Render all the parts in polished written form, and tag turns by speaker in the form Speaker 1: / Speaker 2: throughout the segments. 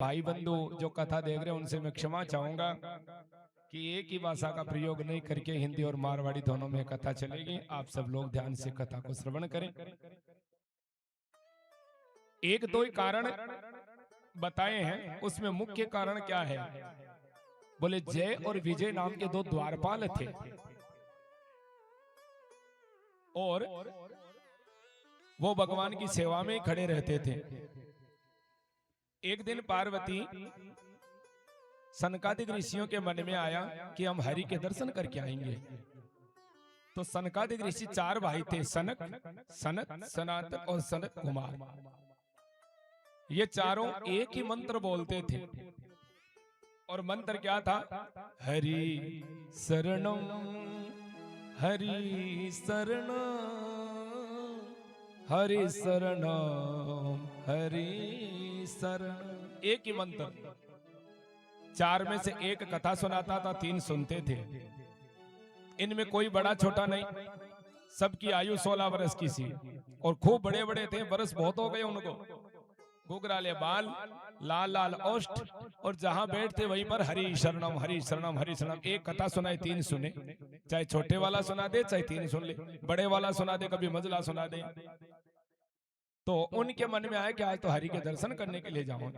Speaker 1: भाई बंधु जो कथा देख रहे हैं उनसे मैं क्षमा चाहूंगा कि एक ही भाषा का प्रयोग नहीं करके हिंदी और मारवाड़ी दोनों में कथा चलेगी। आप सब लोग ध्यान से कथा को श्रवण करें। एक दो ही कारण बताए हैं, उसमें मुख्य कारण क्या है? बोले जय और विजय नाम के दो द्वारपाल थे और वो भगवान की सेवा में खड़े रहते थे। एक दिन पार्वती सनकादिक ऋषियों के मन में आया कि हम हरि के दर्शन करके आएंगे। तो सनकादिक ऋषि चार भाई थे, सनक, सनत, सनातन और सनत कुमार। ये चारों एक ही मंत्र बोलते थे और मंत्र क्या था? हरि शरणम, हरि शरणम, हरि शरणम, हरि शरण। एक ही मंत्र। चार में से एक कथा सुनाता था, तीन सुनते थे। इनमें कोई बड़ा छोटा नहीं, सबकी आयु 16 वर्ष की सी और खूब बड़े बड़े थे, वर्ष बहुत हो गए उनको। घुघराले बाल, लाल लाल ओष्ठ और जहां बैठते वहीं पर हरि शरणम, हरि शरणम, हरि शरणम। एक कथा सुनाई, तीन सुने। चाहे छोटे वाला सुना दे, चाहे तीन सुन ले, बड़े वाला सुना दे, कभी मजला सुना दे। तो उनके मन में आया कि आज तो हरि के दर्शन करने के लिए जाऊं।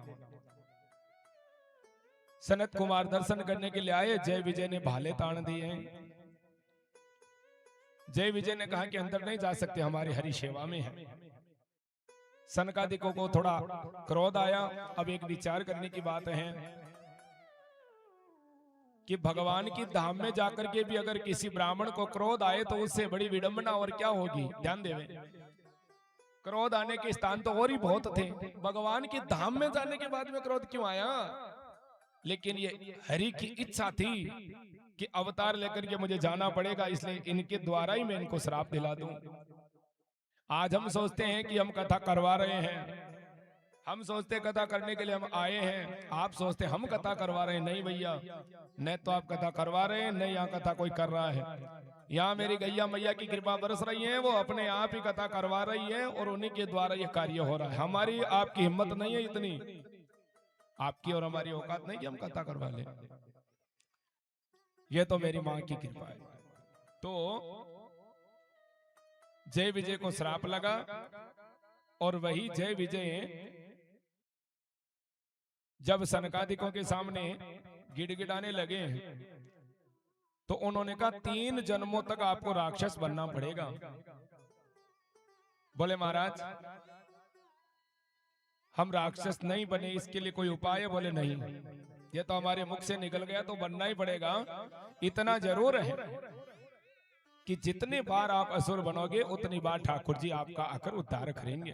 Speaker 1: सनत कुमार दर्शन करने के लिए आए। जय विजय ने भाले तान दिए हैं। जय विजय ने कहा कि अंदर नहीं जा सकते, हमारी हरि सेवा में है। सनकादिकों को थोड़ा क्रोध आया। अब एक विचार करने की बात है कि भगवान की धाम में जाकर के भी अगर किसी ब्राह्मण को क्रोध आए तो उससे बड़ी विडंबना और क्या होगी? ध्यान देवें। क्रोध आने के स्थान तो और ही बहुत थे, भगवान की धाम में जाने के बाद में क्रोध क्यों आया? लेकिन ये हरि की इच्छा थी कि अवतार लेकर के मुझे जाना पड़ेगा, इसलिए इनके द्वारा ही मैं इनको श्राप दिला दूं। आज हम सोचते हैं कि हम कथा करवा रहे हैं, हम सोचते कथा करने के लिए हम आए हैं। आप सोचते हम कथा करवा रहे हैं। नहीं भैया, न तो आप कथा करवा रहे हैं, न यहाँ कथा कोई कर रहा है। यहाँ मेरी गैया मैया की कृपा बरस रही है, वो अपने आप ही कथा करवा रही है और उन्हीं के द्वारा ये कार्य हो रहा है। हमारी आपकी हिम्मत नहीं है इतनी, आपकी और हमारी औकात नहीं कि हम कथा करवा लें। ये तो मेरी मां की कृपा है। तो जय विजय को श्राप लगा और वही जय विजय जब सनकादिकों के सामने गिड़गिड़ाने लगे तो उन्होंने कहा 3 जन्मों तक आपको राक्षस बनना पड़ेगा। बोले महाराज हम राक्षस नहीं बने, इसके लिए कोई उपाय है? बोले नहीं, ये तो हमारे मुख से निकल गया तो बनना ही पड़ेगा। इतना जरूर है कि जितने बार आप असुर बनोगे उतनी बार ठाकुर जी आपका आकर उद्धार करेंगे।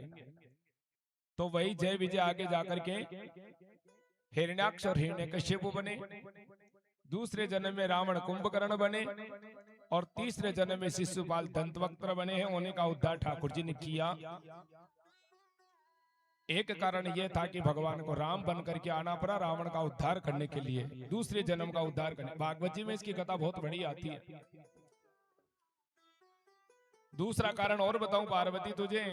Speaker 1: तो वही जय विजय आगे जाकर के हिरण्याक्ष और हिरण्यकश्यप बने, दूसरे जन्म में रावण कुंभकर्ण बने और तीसरे जन्म में शिशुपाल दंतवक्त्र बने हैं। उन्हीं का उद्धार ठाकुर जी ने किया। एक कारण यह था कि भगवान को राम बन करके आना पड़ा रावण का उद्धार करने के लिए, दूसरे जन्म का उद्धार करने। भागवत जी में इसकी कथा बहुत बड़ी आती है। दूसरा कारण और बताऊं पार्वती तुझे,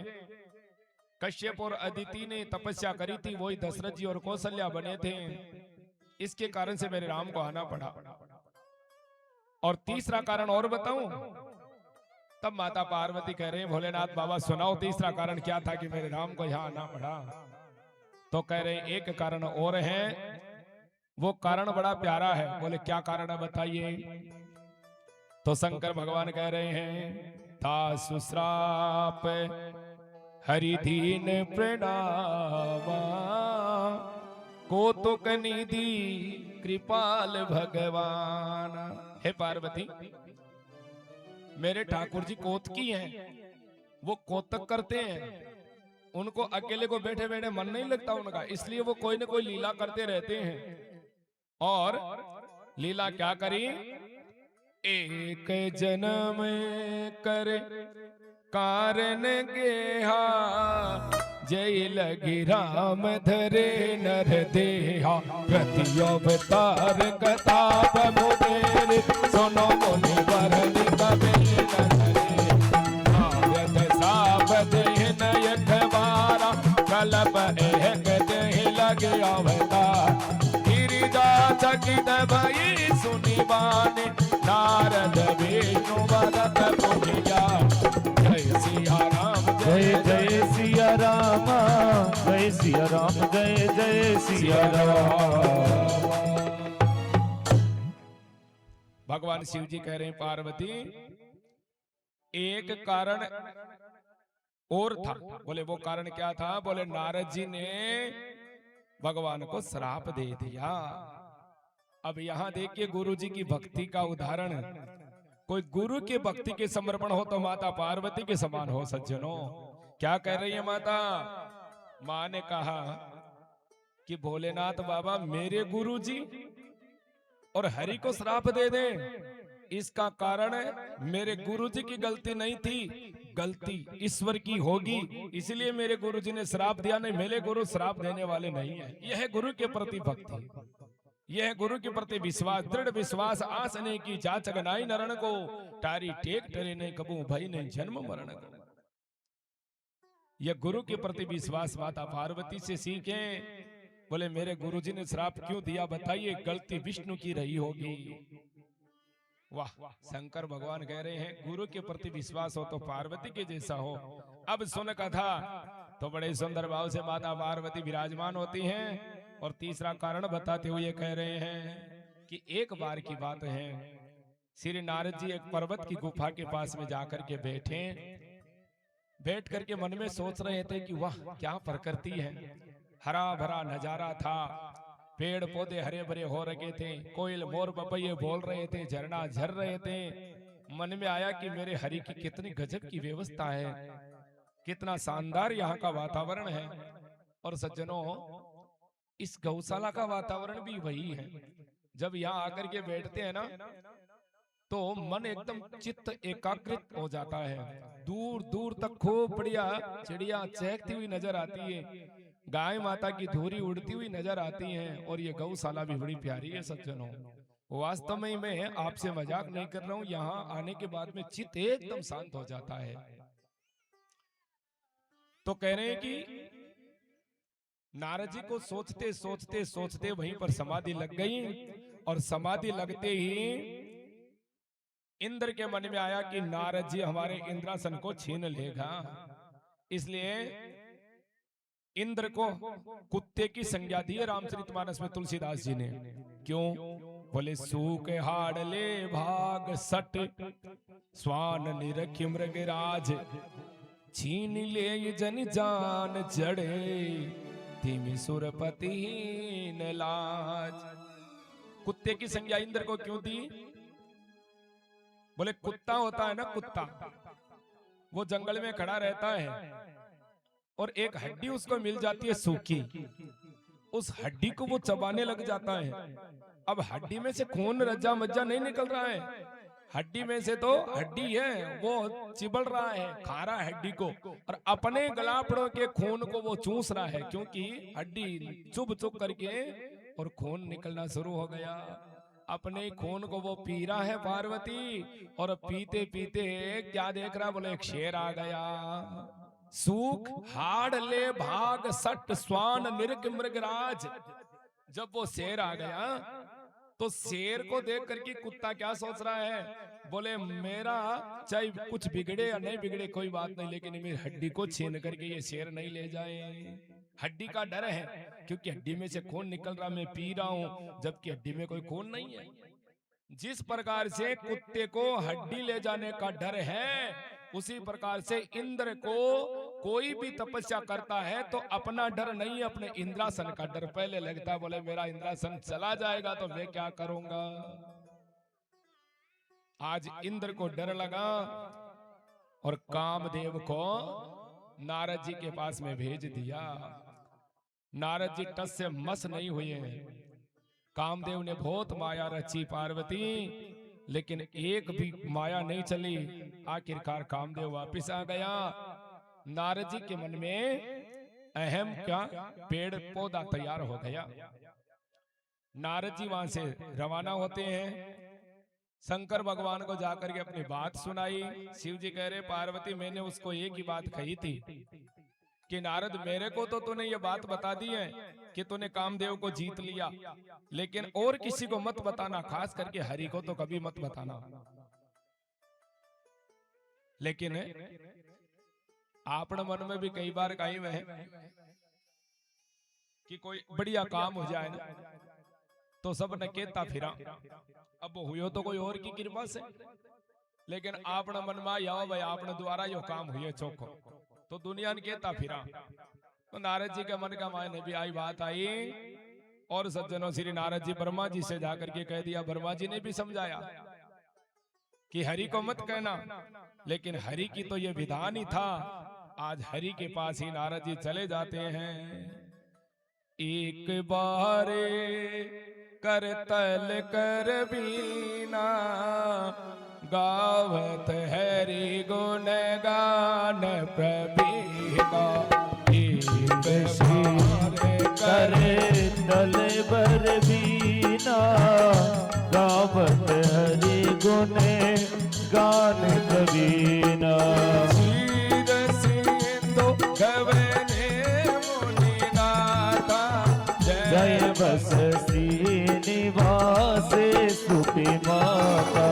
Speaker 1: कश्यप और अदिति ने तपस्या करी थी, वही दशरथ जी और कौशल्या बने थे, इसके कारण से मेरे राम को आना पड़ा। और तीसरा कारण और बताऊं, तब माता पार्वती कह रहे हैं भोलेनाथ बाबा सुनाओ तीसरा कारण क्या था कि मेरे राम को यहां आना पड़ा? तो कह रहे हैं एक कारण और है, वो कारण बड़ा प्यारा है। बोले क्या कारण है बताइए? तो शंकर भगवान कह रहे हैं था सुश्राप हरि दीन प्रणामा, कौतुक निधि कृपाल भगवान। हे पार्वती, मेरे ठाकुर जी कौतकी हैं, वो कौतक करते हैं, उनको अकेले को बैठे बैठे मन नहीं लगता उनका, इसलिए वो कोई न कोई लीला करते रहते हैं। और लीला क्या करी? एक जन्म कर कारण गेहा, जय लगी राम धरे नर देहा, प्रति अवतार कथा प्रभु देव, सुनो मुनि वरन कबीर धरे, साप देह नयन बारा, कलब एक देह लगे अवतार। गिरिजा चकित भई सुनी बानी नारद विष्णु भगत पुनिया। जय सिया राम
Speaker 2: जय जय सिया राम, जय सिया राम, जय जय सिया राम।
Speaker 1: भगवान शिव जी कह रहे हैं पार्वती एक कारण और था। बोले वो कारण क्या था? बोले नारद जी ने भगवान को श्राप दे दिया। अब यहां देखिए गुरु जी की भक्ति का उदाहरण। कोई गुरु के भक्ति के समर्पण हो तो माता पार्वती के समान हो सज्जनों। क्या कह रही है माता? मां ने कहा कि भोलेनाथ बाबा मेरे गुरु जी और हरि को श्राप दे दें, इसका कारण मेरे गुरुजी की गलती नहीं थी, गलती ईश्वर की होगी, इसलिए मेरे गुरुजी ने श्राप दिया। नहीं, मेरे गुरु श्राप देने वाले नहीं है। यह है गुरु के प्रति भक्ति, यह है गुरु के प्रति विश्वास, दृढ़ विश्वास। आस नहीं की जाचक नाई नरण को, टारी टेक टरे नहीं कबू भई नहीं जन्म मरण को। यह गुरु के प्रति विश्वास माता पार्वती से सीखें। बोले मेरे गुरुजी ने श्राप क्यों दिया बताइए? गलती विष्णु की रही होगी। वाह, शंकर भगवान कह रहे हैं गुरु के प्रति विश्वास हो तो पार्वती के जैसा हो। अब सुन कथा तो बड़े सुंदर भाव से माता पार्वती विराजमान होती हैं। और तीसरा कारण बताते हुए कह रहे हैं कि एक बार की बात है, श्री नारद जी एक पर्वत की गुफा के पास में जाकर के बैठे, बैठ करके मन में सोच रहे थे कि वाह क्या प्रकृति है, हरा भरा नजारा था, पेड़ पौधे हरे भरे हो रखे थे, कोयल मोर पपैये बोल रहे थे, झरना झर रहे थे। मन में आया कि मेरे हरि की कितनी गजब की व्यवस्था है, कितना शानदार यहाँ का वातावरण है। और सज्जनों इस गौशाला का वातावरण भी वही है। जब यहाँ आकर के बैठते हैं ना तो मन एकदम चित्त एकाग्रित हो जाता है। दूर दूर तक खूब बढ़िया चिड़िया चहकती हुई नजर आती है, गाय माता की धूरी उड़ती हुई नजर आती है। और ये गौशाला भी बड़ी प्यारी है सज्जनों। वास्तव में मैं आपसे मजाक नहीं कर रहा हूं, यहाँ आने के बाद में चित्त एकदम शांत हो जाता है। तो कह रहे हैं कि नारद जी को सोचते सोचते सोचते वहीं पर समाधि लग गई। और समाधि लगते ही इंद्र के मन में आया कि नारद जी हमारे इंद्रासन को छीन लेगा, इसलिए इंद्र को कुत्ते की संज्ञा दी है रामचरितमानस में तुलसीदास जी ने। क्यों? बोले सूख हाड़ ले भाग सट स्वान निरखी मृगराज, छीन ले जन जान जड़े धीमी सुरपति न लाज। कुत्ते की संज्ञा इंद्र को क्यों दी? बोले कुत्ता होता है ना, कुत्ता वो जंगल में खड़ा रहता है और एक हड्डी उसको मिल जाती है सूखी, उस हड्डी को वो चबाने लग जाता है। अब हड्डी में से खून रज्जा मज्जा नहीं निकल रहा है, हड्डी में से तो हड्डी है वो चिबड़ रहा है, खा रहा है हड्डी को, और अपने गलापड़ों के खून को वो चूस रहा है, क्योंकि हड्डी चुभ चुभ करके और खून निकलना शुरू हो गया। अपने खून को वो पी रहा है पार्वती, और पीते पीते क्या देख रहा? बोले एक शेर आ गया। सूख हाड़ ले भाग सट स्वान निरख मृगराज। जब वो शेर आ गया तो शेर को देख करके कुत्ता क्या सोच रहा है? बोले मेरा चाहे कुछ बिगड़े या नहीं बिगड़े कोई बात नहीं, लेकिन मेरी हड्डी को छीन करके ये शेर नहीं ले जाए। हड्डी का डर है, क्योंकि हड्डी में से खून निकल रहा, मैं पी रहा हूं, जबकि हड्डी में कोई खून नहीं है। जिस प्रकार से कुत्ते को हड्डी ले जाने का डर है, उसी प्रकार से इंद्र को कोई भी तपस्या करता है तो अपना डर नहीं, अपने इंद्रासन का डर पहले लगता है। बोले मेरा इंद्रासन चला जाएगा तो मैं क्या करूंगा? आज इंद्र को डर लगा और कामदेव को नारद जी के पास में भेज दिया। नारद जी टस से मस नहीं हुए। कामदेव ने बहुत माया रची पार्वती, लेकिन एक भी माया नहीं चली। आखिरकार कामदेव वापिस आ गया। नारद जी के मन में अहम क्या पेड़ पौधा तैयार हो गया। नारद जी वहां से रवाना होते हैं, शंकर भगवान को जाकर के अपनी बात सुनाई। शिव जी कह रहे पार्वती मैंने उसको एक ही बात कही थी कि नारद मेरे को तो तूने ये बात बता दी है कि तूने कामदेव को जीत लिया, लेकिन और किसी को मत बताना, खास करके हरि को तो कभी मत बताना। लेकिन आपने मन में भी कई बार कही में कि कोई बढ़िया काम हो जाए ना तो सब ने कहता फिरा, अब हुयो तो कोई और की कृपा से, लेकिन आपने मन में आया भाई आपने द्वारा यो काम हुए चौको तो दुनिया ने कहता फिरा। तो नारद जी के मन का मायने भी आई बात आई, और सज्जनों श्री नारद जी ब्रह्मा जी से जाकर के कह दिया। ब्रह्मा जी ने भी समझाया कि हरि को मत कहना, लेकिन हरि की तो ये विधान ही था। आज हरि के पास ही नारद जी चले जाते हैं। एक बारे करतल कर बीना, गावत हरि गुण गान प्रवीणा। एक बारे
Speaker 2: करे तल बर बीना, गावत हरि गुण गान कबीना। जय बस श्रीनिवास सुपी माता।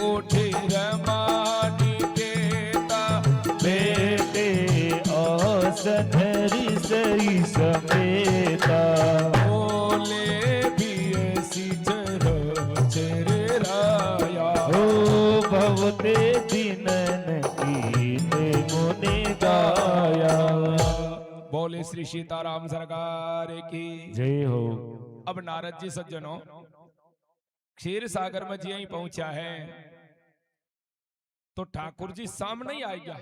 Speaker 1: उठे रमानी केता,
Speaker 2: बेटे आसन हरि सही समेता।
Speaker 1: बोले भी ऐसी चर राया,
Speaker 2: हो भवते दिनन कीने मुनि गाया।
Speaker 1: बोले श्री सीताराम सरकार की
Speaker 2: जय हो।
Speaker 1: अब नारद जी सज्जनों क्षीर सागर में जी यहीं पहुंचा है तो ठाकुर जी सामने ही आ गया।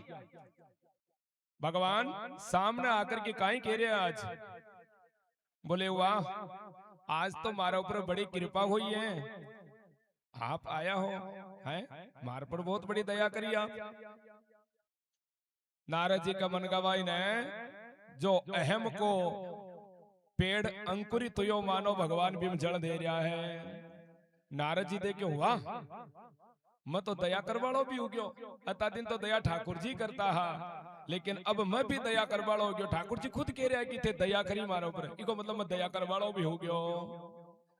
Speaker 1: भगवान सामने आकर के काई कह रहे आज? बोले वाह, आज तो मारा ऊपर बड़ी कृपा हुई है, आप आया हो हैं, मार पर बहुत बड़ी दया करी आप। नारद जी का मन गवाई ने जो अहम को पेड़ अंकुरित यो मानो भगवान भीम जल दे रहा है। नारद जी देखे वाह, मैं तो दया करवाड़ो भी हो गयो, अता दिन तो दया ठाकुर जी करता हा, लेकिन अब मैं भी दया करवाड़ो हो गयो। ठाकुर जी खुद कह रहे हैं कि थे दया करी मारो ऊपर, इको मतलब मैं दया करवाड़ो भी हो गयो।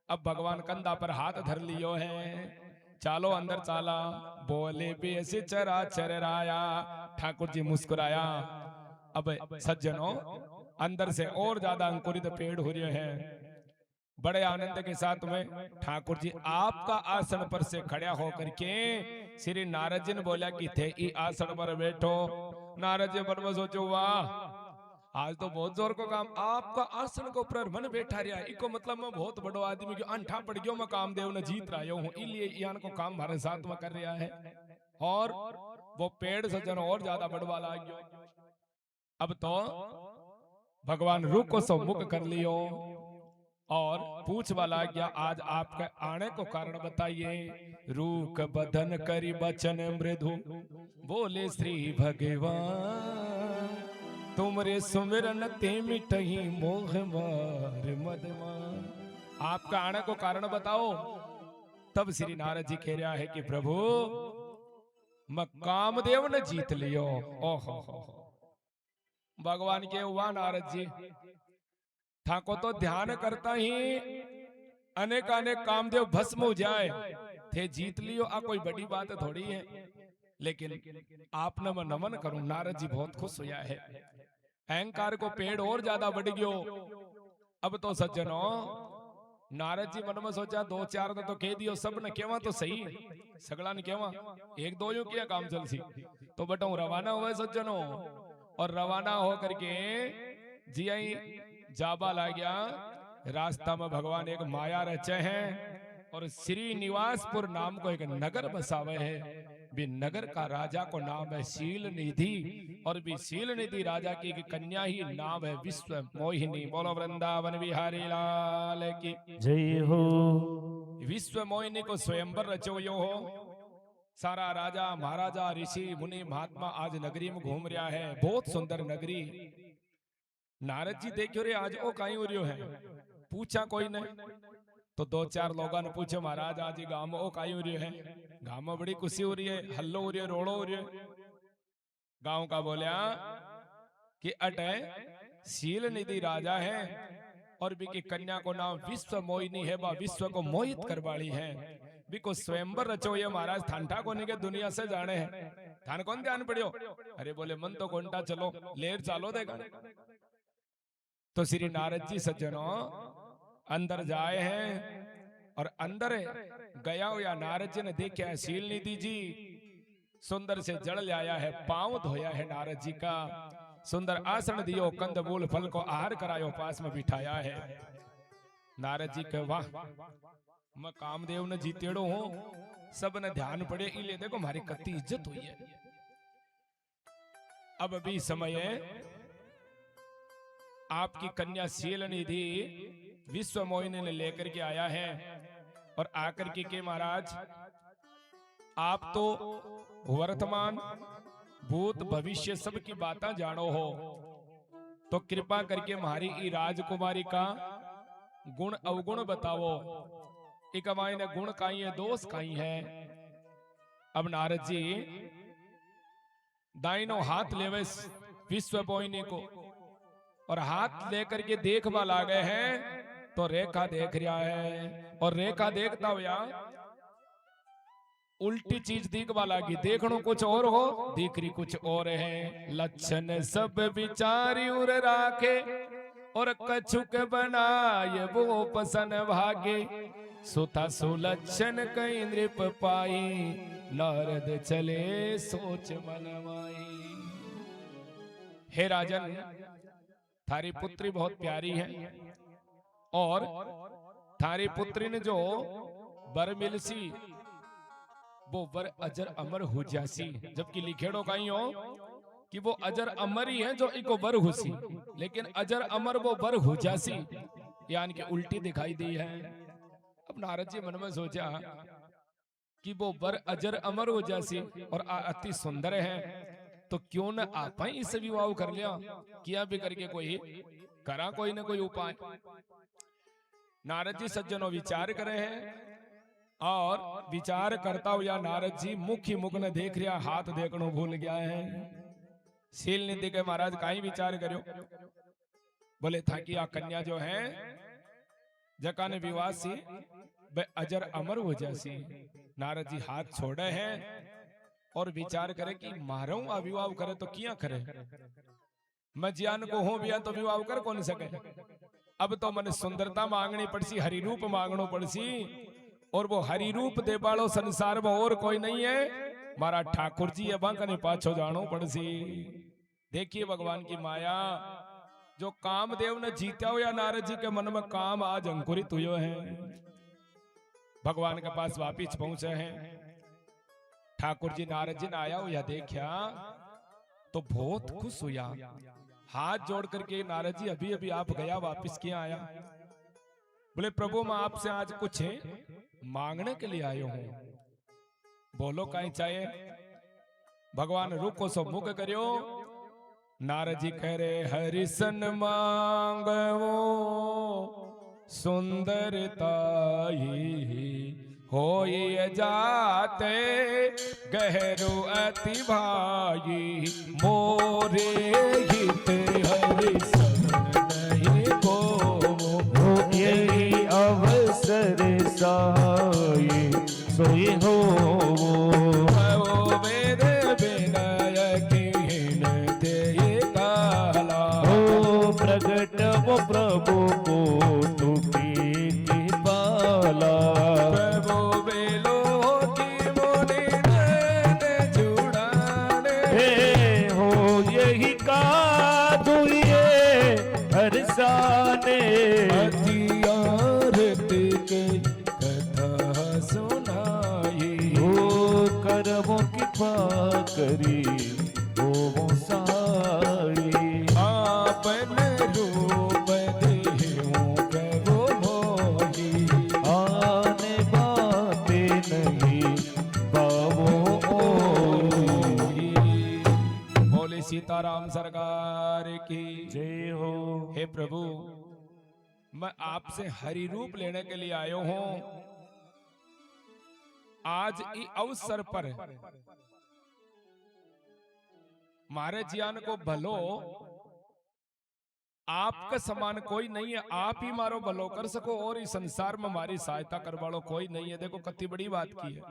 Speaker 1: अब भगवान कंधा पर हाथ धर लियो है, चालो अंदर चाला। बोले भी ऐसे चरा चराया, ठाकुर जी मुस्कुराया। अब सज्जनों अंदर से और ज्यादा अंकुरित पेड़ हो रहे हैं। बड़े आनंद के साथ में ठाकुर जी आपका आसन पर से खड़ा होकर के श्री नारद जी ने बोला कि थे ई आसन पर बैठो। नारद जी मन में सोचो वाह, आज तो बहुत जोर को काम, आपका आसन को ऊपर मन बैठा रहा, इको मतलब मैं बहुत बड़ो आदमी क्यों अंठा पड़ गयो, मैं कामदेव ने जीत रहा हूँ, इसलिए यान को काम हमारे साथ में कर रहा है। और वो पेड़ सज्जन और ज्यादा बढ़वा ला गयो। अब तो भगवान रूप को सम्मुख कर लियो और पूछ वाला गया, आज आपके आने को कारण बताइए। रूख बदन करी बचन मृदु, बोले श्री भगवान, तुमरे सुमिरन ते मिटही मोह मार मदमान। आपका आने को कारण बताओ। तब श्री नारद जी कह रहा है कि प्रभु मैं कामदेव ने जीत लियो। ओहो भगवान के हुआ नारद जी ठाको तो ध्यान करता ही अनेक अनेक कामदेव भस्म हो जाए, थे जीत लियो, आ कोई बड़ी बात थोड़ी है। लेकिन आपने मैं नमन करूं, नारद जी बहुत खुश हुआ है। अहंकार को पेड़ और ज्यादा बढ़ गयो। अब तो सज्जनों नारद जी मन में सोचा दो चार ने तो कह दियो, सब ने केवा तो सही, सगला ने केवा एक दो यूं किया काम चल सी तो बटो रवाना हुए सज्जनों। और रवाना होकर के जी आई जाबा ला गया। रास्ता में भगवान एक माया रचे हैं और श्रीनिवासपुर नाम को एक नगर बसावे है। भी नगर का राजा को नाम है शील निधि, और भी शील निधि राजा की कन्या ही नाम है विश्व मोहिनी। बोलो वृंदावन बिहारी लाल की
Speaker 2: जय हो।
Speaker 1: विश्व मोहिनी को स्वयंवर रचो यो हो। सारा राजा महाराजा ऋषि मुनि महात्मा आज नगरी में घूम रहा है, बहुत सुंदर नगरी। नारद जी देखियो रे आज ओ काई हो रही है, पूछा कोई ने तो दो चार लोगों ने पूछे महाराज आज गांव में ओ काई हो रही है। गांव में बड़ी खुशी हो रही है, हल्लो हो रही है, रोड़ो हो रही है। गांव का बोलिया कि अटे शील निधि राजा है और बिकी कन्या को नाम विश्व मोहिनी है, बा विश्व को मोहित करवाली है। बिको स्वयंवर रचो ये महाराज थानठा को के दुनिया से जाने हैं। थान कौन ध्यान पड़ियो? अरे बोले मन तो कोंटा चलो लेर चालो देगा। तो श्री नारद जी सज्जनों अंदर जाए हैं और अंदर गया हुआ नारद जी ने देखा शील निधि जी सुंदर से जड़ लाया है, पांव धोया है नारद जी का, सुंदर आसन दियो, कंद मूल फल को आहार करायो, पास में बिठाया है। नारद जी के वाह मैं कामदेव ने जीतेड़ो हूं, सब ने ध्यान पड़े इले देखो हमारी कत्ती इज्जत हुई है। अब भी समय आपकी कन्या शील निधि विश्व मोहिनी ने लेकर के आया है और आकर के महाराज आप तो वर्तमान भूत भविष्य सब की बातें जानो हो, तो कृपा करके हमारी राजकुमारी का गुण अवगुण बताओ। एक मायने गुण काई है, दोष काई है। अब नारद जी दाइनो हाथ लेवे विश्व मोहिनी को और हाथ लेकर के देखवा लागे हैं, तो रेखा देख रहा है और रेखा देखता हुआ उल्टी चीज दिखवा लागी, देखनो कुछ और हो दिखरी कुछ और है। लक्षण सब विचारी उर राखे और कछुक बनाए वो पसन भागे, सुता सुलक्षण कई नृप पाई, नारद चले सोच मन माई। हे राजन थारी पुत्री बहुत प्यारी है और थारी पुत्री ने जो वर मिलसी वो वर अजर अमर हो जासी, जबकि लिखेड़ो कहीं हो कि वो अजर अमर ही है जो इको वर हुसी, लेकिन अजर अमर वो वर हो जासी यानी कि उल्टी दिखाई दी है। अब नारद जी मन में सोचा कि वो वर अजर अमर हो जासी और अति सुंदर है, तो क्यों न आप ही इस विवाह कर लिया, किया भी करके कोई करा कोई न कोई उपाय। नारद जी सज्जनों विचार करे हैं और विचार करता हुआ नारद जी मुख ही मुख ने देख रहा, हाथ देखनो भूल गया है। शील निधि के महाराज का ही विचार करो, बोले था कि आ कन्या जो है जका ने विवाह सी वे अजर अमर हो जासी। नारद जी हाथ छोड़े हैं और विचार करे कि मारो विवाह करे तो किया करे, मैं ज्ञान को हूं बिया तो विवाह कर कौन सके। अब तो मन सुंदरता मांगनी पड़सी, हरि रूप मांगनो पड़सी, और वो हरि रूप दे बालो संसार में और कोई नहीं है, मारा ठाकुर जी है बांकने पाछो जानो पड़सी। देखिए भगवान की माया, जो कामदेव ने जीता हुआ नारद जी के मन में काम आज अंकुरित हुए हैं, भगवान के पास वापिस पहुंचे हैं। ठाकुर जी नारद जी ने आया हुआ देखा तो बहुत खुश हुआ, हाथ जोड़ करके नारद जी अभी अभी आप गया वापिस क्या आया? बोले प्रभु मैं आपसे आज कुछ मांगने के लिए आयो हूं, बोलो कहीं चाहिए? भगवान रुको सो मुख करियो। नारद जी कह रहे हरिसन मांगवो सुंदरताई, होई जाते गहरो अति भाई, मोरे हित हरिसन नहीं को,
Speaker 2: यही अवसर साई सोई हो।
Speaker 1: वेद विनय कीन ते काला,
Speaker 2: हो प्रगट वो प्रभु को तुकी पाला,
Speaker 1: प्रभु बेलो की मोनी ने जुड़ाने,
Speaker 2: हो यही का दुए हरसाने,
Speaker 1: आरती के कथा सुनाई,
Speaker 2: हो करमों की करी हो सहाई,
Speaker 1: आपन रूप देहूं प्रभु मोही,
Speaker 2: आने बातें नहीं पावो ओही।
Speaker 1: बोले सीताराम सरकार की
Speaker 2: जय हो।
Speaker 1: हे प्रभु मैं आपसे हरि रूप लेने के लिए आयो हूं। आज इस अवसर पर मारे जियान को भलो आपका समान कोई नहीं है, आप ही मारो भलो कर सको और इस संसार में हमारी सहायता कर वालो कोई नहीं है। देखो कितनी बड़ी बात की है,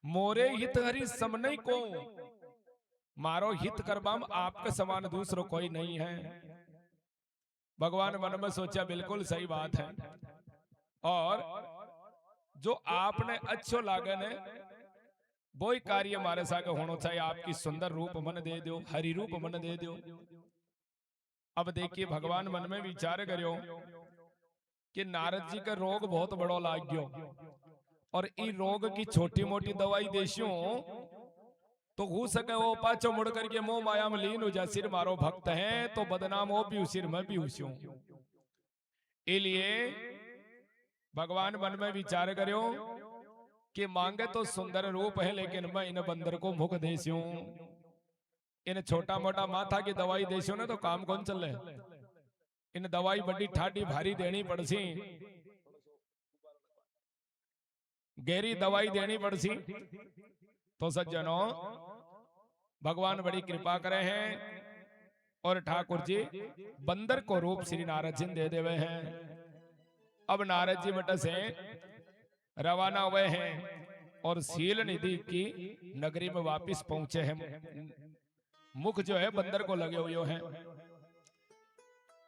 Speaker 1: मोरे हित हरि समनई को, मारो हित करबाम आपके समान दूसरो कोई नहीं है। भगवान मन में सोचा बिल्कुल सही बात है, और जो आपने अच्छो लागे ने वो ही कार्य हमारे साथ होना चाहिए। आपकी सुंदर रूप मन दे दो, हरि रूप मन दे दो। अब देखिए भगवान मन में विचार करो कि नारद जी का रोग बहुत बड़ो लाग गयो, और ई रोग की छोटी मोटी दवाई देशियों तो हो सके वो पाछो मुड़ करके मोह माया में लीन हो जा। सिर मारो भक्त है तो बदनाम हो भी सिर में भी उस्यों। इसलिए भगवान मन में विचार करो कि मांगे तो सुंदर रूप है, लेकिन मैं इन बंदर को मुख देस्यूं, इन छोटा मोटा माथा की दवाई देस्यूं ने तो काम कौन चले। इन दवाई बड़ी ठाडी भारी देनी पड़सी, गहरी दवाई देनी पड़सी। तो सज्जनों भगवान बड़ी कृपा करे हैं, और ठाकुर जी बंदर को रूप श्री नारद जी दे देवे हैं। अब नारद जी बट से रवाना हुए हैं और सील निधि की नगरी में वापस पहुंचे हैं। मुख जो है बंदर को लगे हुए हैं।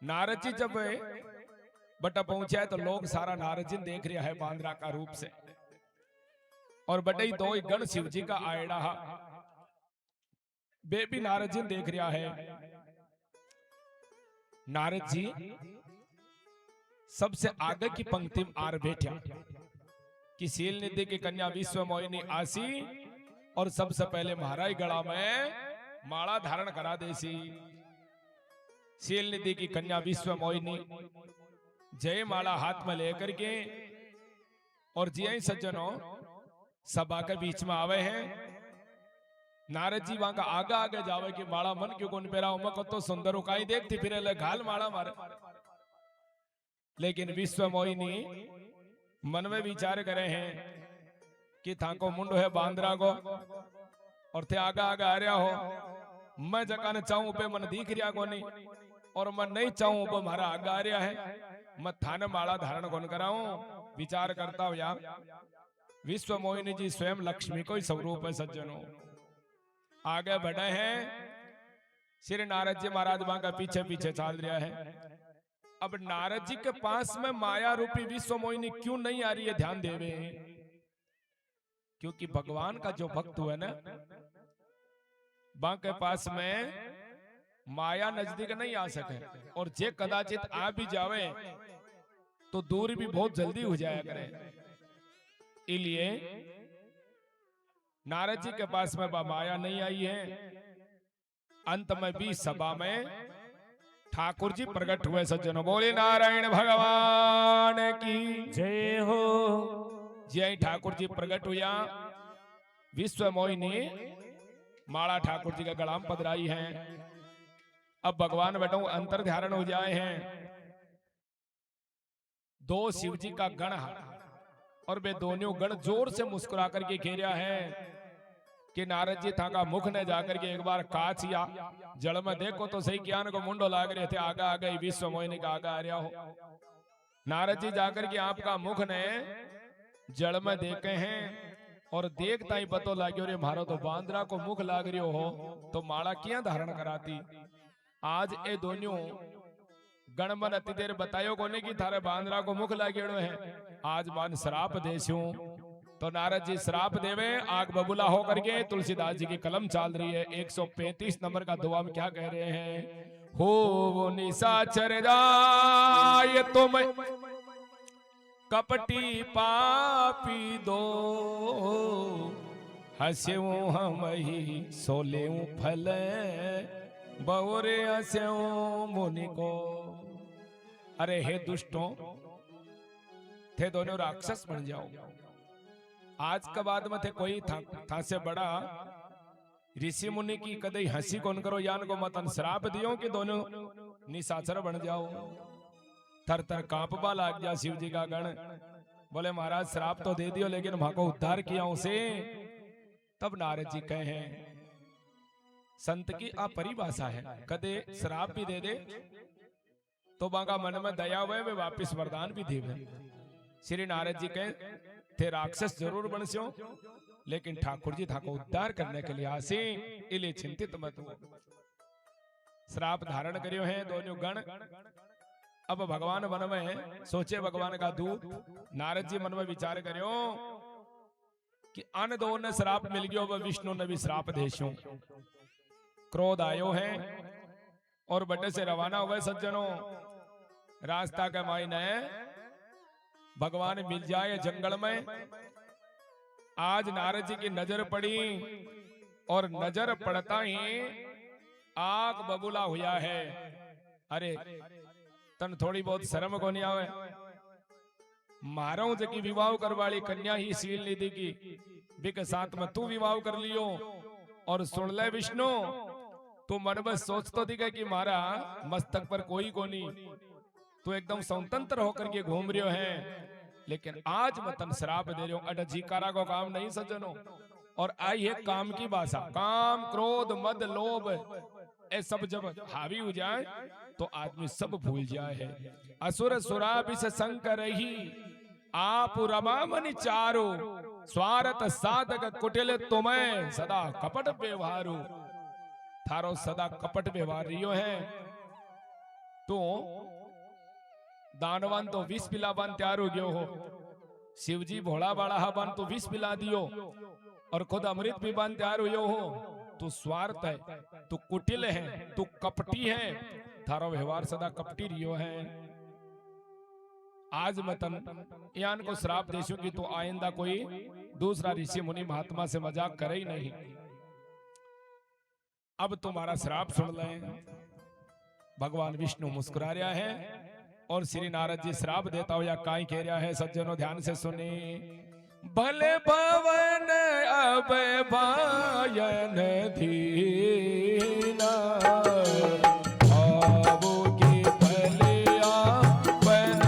Speaker 1: नारद जी जब बटा पहुंचे तो लोग सारा नारद जी देख रहा है बांद्रा का रूप से, और बटे दो गण शिव जी का आयड़ा बे भी नारद जी देख रहा है। नारद जी सबसे आगे की पंक्ति में आर बैठा कि सील निधि की कन्या विश्व मोहिनी आसी, और सबसे पहले महाराज गला में माला धारण करा देसी। सील निधि की कन्या विश्व मोहिनी जय माला हाथ में लेकर के, और जय सज्जनों सभा के बीच में आवे हैं। नारद जी वहां का आगे आगे जावे कि माला मन क्यों कौन पेरा उमको तो सुंदर उकाई देखती फिर ले घाल माला मारे। लेकिन विश्व मोहिनी मन में विचार करे हैं कि थाको मुंडो है बांद्रा को, और थे आगे आगे आ रहा हो। मैं जका ने चाहूं पे मन दिख रहा को नहीं, और मैं नहीं चाहूं पे मारा आगे आ रहा है। मैं थाने माला धारण कौन कराऊं। विचार करता हूं यार, विश्व मोहिनी जी स्वयं लक्ष्मी को ही स्वरूप है। सज्जनों आगे बढ़े हैं, श्री नारद जी महाराज वहां का पीछे पीछे चल रहा है। अब नारद जी के पास में माया रूपी विश्व मोहिनी क्यों नहीं आ रही है, ध्यान देवे। क्योंकि भगवान का जो भक्त हुआ ना, वहां के पास में माया नजदीक नहीं आ सके, और जे कदाचित आ भी जावे तो दूरी भी बहुत जल्दी हो जाया करे। इसलिए नारद जी के पास में माया नहीं आई है। अंत में भी सभा में ठाकुर जी प्रकट हुए। सज्जनों बोले नारायण भगवान की
Speaker 2: जय हो।
Speaker 1: जय ठाकुर जी प्रकट हुआ। विश्व मोहिनी माला ठाकुर जी का गला में पधराई है। अब भगवान बैठो अंतर धारण हो जाए हैं। दो शिव जी का गण है, और वे दोनों गण जोर से मुस्कुरा करके घेरा है कि नारद जी था का मुख ने जाकर के एक बार काच या जल में देखो तो सही ज्ञान को मुंडो लाग रहे थे। आगा आ गई विश्व मोहिनी का आगा आ रहा हो। नारद जी जाकर के आपका मुख ने जल में देखे हैं, और देखता ही पतो लाग्यो रे मारो तो बांद्रा को मुख लाग रही हो तो माला क्या धारण कराती। आज ए दोनों गणमन अति देर बतायो कोने की थारे बांद्रा को मुख लागेड़ो है, आज मान श्राप देस्यूं। तो नारद जी श्राप देवे आग बबूला हो करके तुलसीदास जी की कलम चाल रही है। 135 नंबर का दुआ में क्या कह रहे हैं, हो वो निशाचर जाय तुम कपटी पापी दो, हस्यू हम ही सोले फल बहुरे हस्यू मुनि को। अरे हे दुष्टों, थे दोनों राक्षस बन जाओ। आज के बाद में थे कोई था से बड़ा ऋषि मुनि की कदई हंसी कौन करो यान को मतन श्राप दियो कि दोनों निशाचर बन जाओ। थर थर कांपबा लाग जा शिव जी का गण। बोले महाराज श्राप तो दे दियो, लेकिन वहां को उद्धार किया उसे। तब नारद जी कहे संत की अपरिभाषा है। कदे श्राप भी दे दे तो बांका मन में दया हुए वे वापिस वरदान भी देवे। श्री नारद जी कहे थे राक्षस जरूर बनस्यो, लेकिन ठाकुर जी था को उद्धार करने के लिए आसी, इले चिंतित मत हो। श्राप धारण करियो है दोनों गण। अब भगवान मन में सोचे भगवान का दूत नारद जी मन में विचार करियो कि अन दो ने श्राप मिल गयो, वह विष्णु ने भी श्राप देशो। क्रोध आयो है और बटे से रवाना हुए सज्जनों। रास्ता के मायने भगवान मिल जाए जंगल में। आज नारद जी की नजर पड़ी और नजर पड़ता ही आग बबूला हुआ है। अरे तन थोड़ी बहुत शर्म को नहीं आवे? मारो जकी विवाह करवाली कन्या ही सील निधि की बिक साथ में तू विवाह कर लियो। और सुन ले विष्णु, तू मन में सोच तो दिखे कि मारा मस्तक पर कोई को नहीं, तू एकदम स्वतंत्र होकर के घूम रहे है। लेकिन आज मैं तन श्राप दे रही हूं। अट जीकारा को काम नहीं सज्जनों। और आई है काम की भाषा। काम क्रोध मद लोभ ये सब जब हावी हो जाए तो आदमी सब भूल जाए है। असुर सुरा बिस संकर ही आप रमा मनि चारो, स्वार्थ साधक कुटिल तुम्हें सदा कपट व्यवहारो। थारो सदा कपट व्यवहार रियो है। तो दानवान तो विष पिलावान तैयार हो गयो हो। शिवजी भोला बाड़ा हवान तो विष पिला दियो और खुद अमृत पीवान तैयार हुयो हो। तू स्वार्थ है, तू कुटिल है, तू कपटी है। थारो व्यवहार सदा कपटी रियो है। आज मैं तन यान को श्राप देशू की तो आइंदा कोई दूसरा ऋषि मुनि महात्मा से मजाक करे ही नहीं। अब तुम्हारा श्राप सुन ले। भगवान विष्णु मुस्कुरा रहा है और श्री नारद जी श्राप देता हो या काई कह रहा है सज्जनों ध्यान से सुने। भले भवन अब भायन दीना, आवो की भलिया बन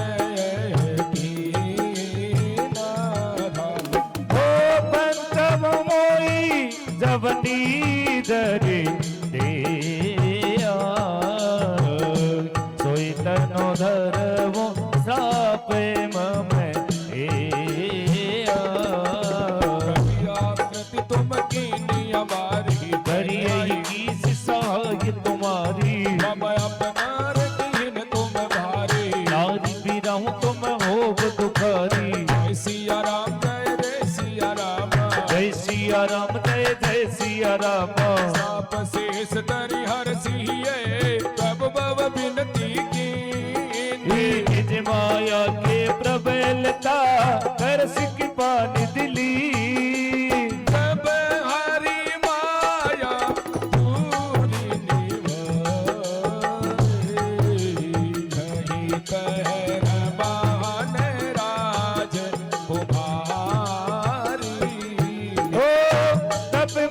Speaker 1: दीना।
Speaker 2: ओ पंचम मोई जब नीदर दिया, सोई तनो धरवो श्रापे मम
Speaker 1: तुम की हमारी
Speaker 2: करिए सहाय तुम्हारी।
Speaker 1: तुम भारी
Speaker 2: नारी भी रहूं तुम हो दुखारी।
Speaker 1: जय सिया राम जय जय सिया राम,
Speaker 2: जय सिया राम जय जय सिया राम।
Speaker 1: साप शेष धरि हर सिए प्रभु भव बिनती की।
Speaker 2: माया के प्रबलता कर सिक पानी दिली।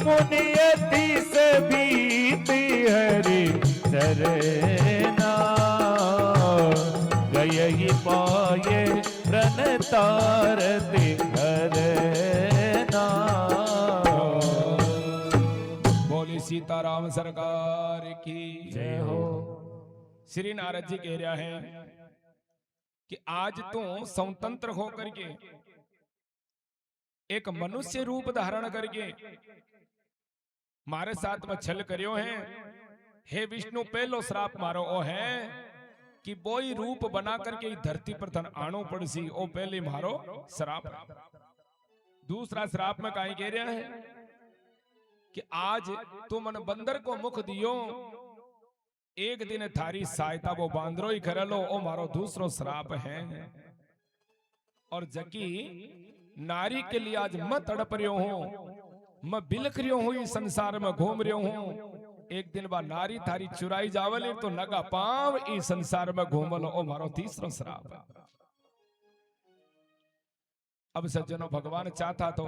Speaker 2: मुनियति से बीती हरि चरना, गयहि पाए प्रण तारति हरना।
Speaker 1: बोली सीताराम सरकार की
Speaker 2: जय हो।
Speaker 1: श्री नारद जी कह रहा है कि आज तू स्वतंत्र होकर के एक मनुष्य रूप धारण करके मारे साथ में छल करियो है। हे विष्णु पहलो श्राप मारो ओ है कि बोई रूप बना करके धरती पर तन आनो पड़सी, ओ पहले मारो श्राप। दूसरा श्राप में काई कह रहा है कि आज तू मन बंदर को मुख दियो, एक दिन थारी सहायता वो बांदरो ही कर लो, ओ मारो दूसरो श्राप है। और जकी नारी के लिए आज मैं तड़प रही हूं, मैं बिलख रही हूं, इस संसार में घूम रही हूं। एक दिन बाद नारी थारी चुराई जावले तो नगा पाव इस संसार में घूमलो, ओ मारो तीसरो श्राप। अब सज्जनों भगवान चाहता तो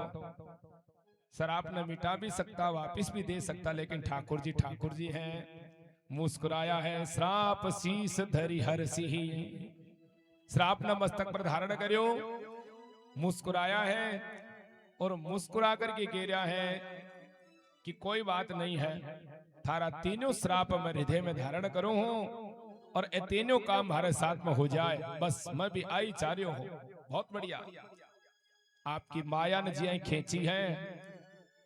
Speaker 1: श्राप न मिटा भी सकता, वापिस भी दे सकता, लेकिन ठाकुर जी हैं। मुस्कुराया है श्राप शीस धरि हर सिही। श्राप न मस्तक पर धारण करियो, मुस्कुराया है और मुस्कुरा करके कह रहा है कि कोई बात नहीं है, थारा तीनों श्राप मैं हृदय में धारण करूं हूं और ये तीनों काम हमारे साथ में हो जाए, बस मैं भी आई चार्यो हूं। बहुत बढ़िया। आपकी माया ने जी खींची है,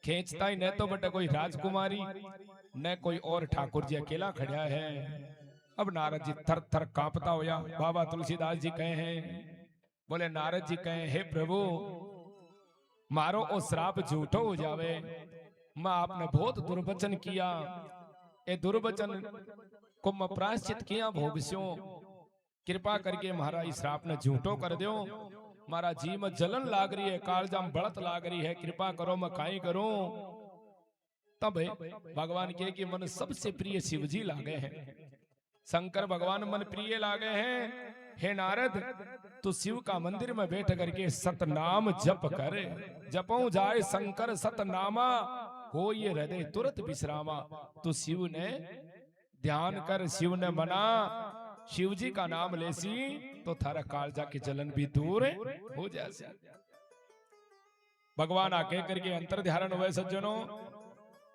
Speaker 1: खींचता ही न तो बटे कोई राजकुमारी न कोई और ठाकुर जी अकेला खड़ा है। अब नारद जी थर थर कांपता होया। बाबा तुलसीदास जी कहे हैं, बोले नारद जी कहे, हे प्रभु मारो ओ श्राप झूठो हो जावे। मैं आपने बहुत दुर्वचन किया, ए दुर्वचन को मैं प्रायश्चित किया भोगस्यों। कृपा करके महारा इस श्राप ने झूठो कर दो। मारा जी में जलन लाग रही है, कालजाम बढ़त लाग रही है, कृपा करो मैं काई करूं। तब भगवान के कि मन सबसे प्रिय शिव जी लागे हैं, शंकर भगवान मन प्रिय लागे हैं। हे नारद तू शिव का मंदिर में बैठ करके सतनाम जप कर। जपो जाए शंकर सतनामा, हो ये हृदय तुरंत विश्रामा। तो शिव ने ध्यान कर, शिव ने मना, शिव जी का नाम लेसी तो थारा कालजा की जलन भी दूर हो जाए। भगवान आके करके अंतर ध्यान हुए सज्जनों।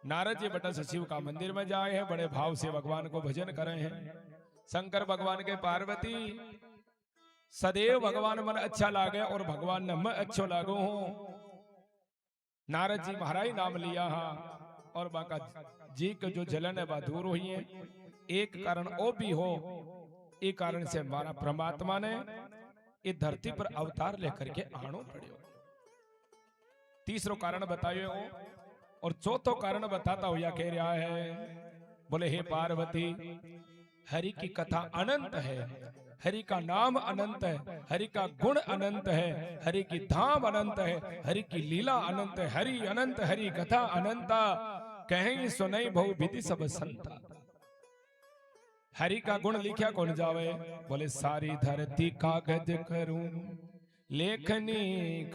Speaker 1: नारद जी बटा से शिव का मंदिर में जाए हैं, बड़े भाव से भगवान को भजन करे हैं। शंकर भगवान के पार्वती सदैव भगवान मन अच्छा लागे और भगवान ने मैं अच्छो लागू हूं। नारद जी महाराज नाम लिया हा और बाका जी के जो जलन है वह दूर हुई है। एक कारण ओ भी हो, एक कारण से हमारा परमात्मा ने इस धरती पर अवतार लेकर के आनो पड़े। तीसरो कारण बतायो और चौथो कारण बताता हुआ कह रहा है, बोले हे पार्वती हरि की कथा अनंत है, हरि का नाम अनंत है, हरि का गुण अनंत है, हरि की धाम अनंत है, हरि की लीला अनंत है। हरि अनंत हरि कथा अनंता, कहीं सुनई बहु विधि सब संता। हरि का गुण लिखा कौन जावे, बोले सारी धरती कागज करूं लेखनी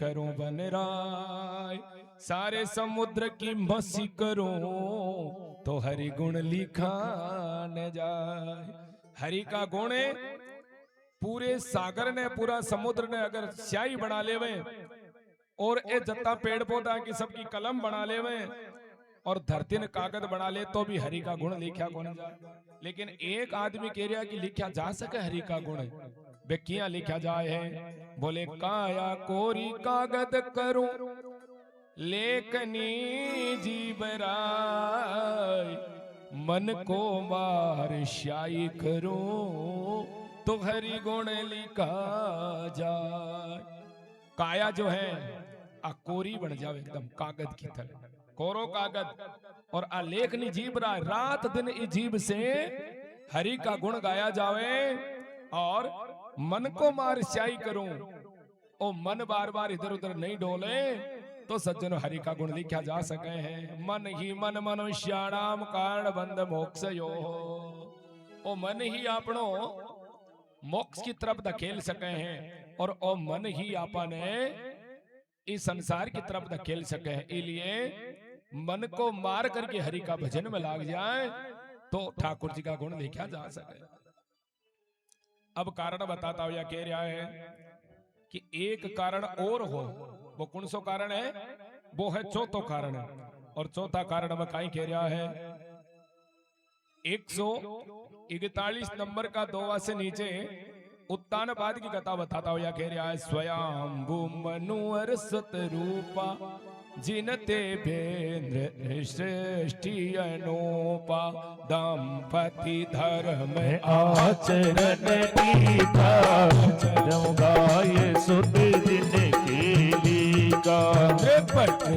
Speaker 1: करूं बनराय, सारे समुद्र की मसी करूं तो हरि गुण लिखा न जाए। हरि का गुण पूरे सागर ने पूरा समुद्र ने अगर स्याही बना लेवे और ये जत्ता पेड़ पौधा की सबकी कलम बना लेवे और धरती ने कागज बना ले तो भी हरि का गुण लिखा कौन जाए। लेकिन एक आदमी कह रहा कि लिखा जा सके हरि का गुण, वे किया लिखा जाए है, बोले काया कोरी कागज करूं लेखनी जीवराय, मन को मार श्याई करूं तो हरि गुण लिखा जाए। काया जो है आ कोरी बन जावे एकदम कागज की तरह, कोरो कागज, और आ लेखनी जीव रात दिन इस जीव से हरि का गुण गाया जावे और मन को मार स्याही करूं, ओ मन बार बार इधर उधर नहीं डोले तो सज्जनों हरि का गुण लिखा जा सके हैं। मन ही मन मनुष्याणाम कारण बंध मोक्ष यो, ओ मन ही आपनो मोक्ष की तरफ धकेल सके हैं और ओ मन ही आपने इस संसार की तरफ धकेल सके हैं। इसलिए मन को मार करके हरि का भजन में लाग जाए तो ठाकुर जी का गुण लिखा जा सके। अब कारण बताता हूं या कह रहा है कि एक कारण और हो, वो कौन सो कारण है, वो है चौथो कारण। और चौथा कारण में कहीं कह रहा है 141 नंबर का दोवा से नीचे उत्तानपाद की कथा बताता हुआ कह रहा है, स्वयंभू मनुअर सतरूपा जिनते भेंद्र श्रेष्ठी अनूपा, दंपति धर्म
Speaker 2: आचरण कीता, चरम गाय सुत जिन केली का,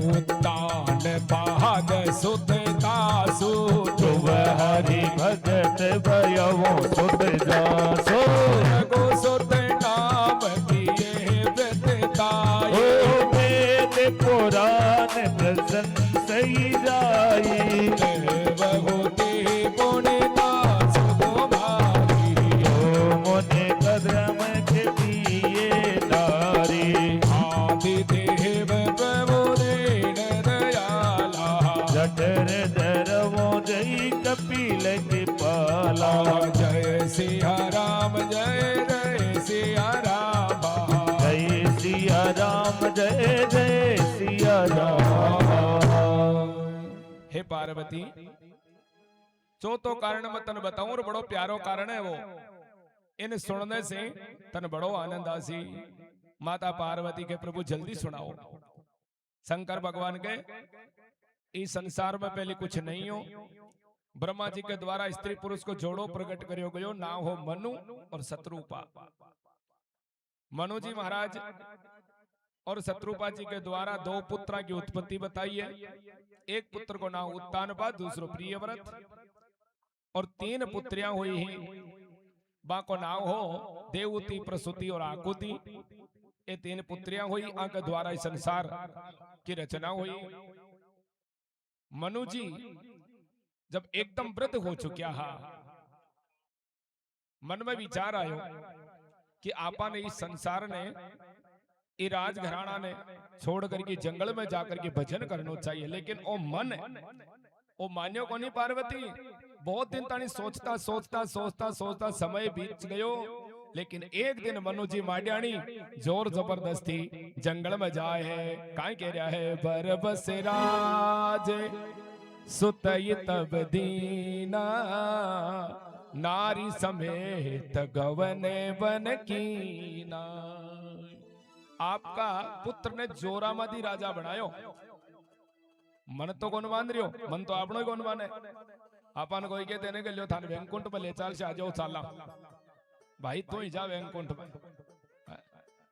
Speaker 1: उत्तान पाद सुत दासु,
Speaker 2: ध्रुव हरि भगत भयवो सुत जासो,
Speaker 1: रघु सुत नाम किए व्रतताई,
Speaker 2: पुराण प्रसन्न सही जाई,
Speaker 1: बहुते गुण दास भारी,
Speaker 2: मोने कदम के दिए नारी,
Speaker 1: आदि देव प्रभु दीन दयाला,
Speaker 2: जठर धरवो जय कपिल के पाला,
Speaker 1: जय सिया राम जय जय सिया राम,
Speaker 2: जय सिया राम जय जय सिया राम।
Speaker 1: हे पार्वती चौथो कारण मैं तन बताऊं और बड़ो प्यारो कारण है वो, इन सुनने से तन बड़ो आनंद आसी। माता पार्वती के प्रभु जल्दी सुनाओ। शंकर भगवान के इस संसार में पहले कुछ नहीं हो, ब्रह्मा जी के द्वारा स्त्री पुरुष को जोड़ो प्रकट करियो गयो, नाम हो मनु और शत्रुपा। मनु जी महाराज और शत्रुपा जी के द्वारा दो पुत्रा की उत्पत्ति बताई है। एक पुत्र को नाम उत्तानपाद, दूसरो प्रियव्रत, और 3 पुत्रियां हुई हैं। बा को नाम हो देवती, प्रसूति और आकुति। ये 3 पुत्रियां हुई, आंके द्वारा इस संसार की रचना हुई। मनु जी जब एकदम वृद्ध हो चुका है, मन में विचार आयो कि आपा ने इस संसार ने, ये राजघराना ने छोड़ करके जंगल में जाकर के भजन करना चाहिए, लेकिन ओ मन ओ मान्यो को नहीं। पार्वती बहुत दिन तानी सोचता सोचता सोचता सोचता समय बीत गयो, लेकिन एक दिन मनु जी माड्याणी जोर जबरदस्ती जंगल में जाए है। काई कह रहा है, बरबस राज सुतई तब दीना, नारी समेत गवने बन कीना। आपका पुत्र ने जोरामदी राजा बनायो। मन तो कौन मान रही हो, मन तो आपनो ही कौन माने। अपन कोई के देने के लिए थाने वैकुंठ में ले चाल से आ जाओ चाला भाई, तो ही जा वैकुंठ में।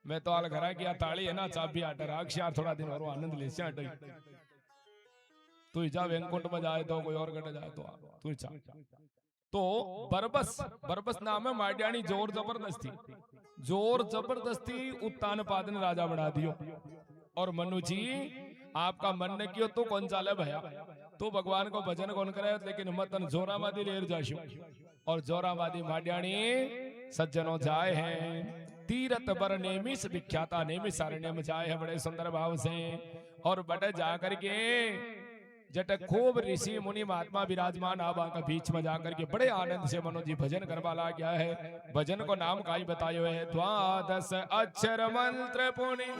Speaker 1: मैं तो आल घरा किया ताली है ना, चाबी आटा राक्ष यार, थोड़ा दिन और आनंद ले से हट। तू ही जा वैकुंठ में जाए तो कोई और कटे जाए तो तू ही जा। तो बरबस नाम है माड्याणी, जोर जबरदस्ती उत्तानपाद ने राजा बना दियो। और मनु जी आपका मन ने कियो तो कौन चाले भैया, तो भगवान को भजन कौन करे, लेकिन मतन जोरामादी लेर जाशो। और जोरामादी माड्याणी सज्जनों जाए हैं तीरथ बर नेमिस विख्याता, नेमिस सारण्य में जाए है बड़े सुंदर भाव से। और बड़े जाकर के जट खूब ऋषि मुनि महात्मा विराजमान आबा का बीच में जाकर के बड़े आनंद से मनु जी भजन करवा ला गया है। भजन को नाम का ही बतायो है, द्वादश अक्षर मंत्र पुनि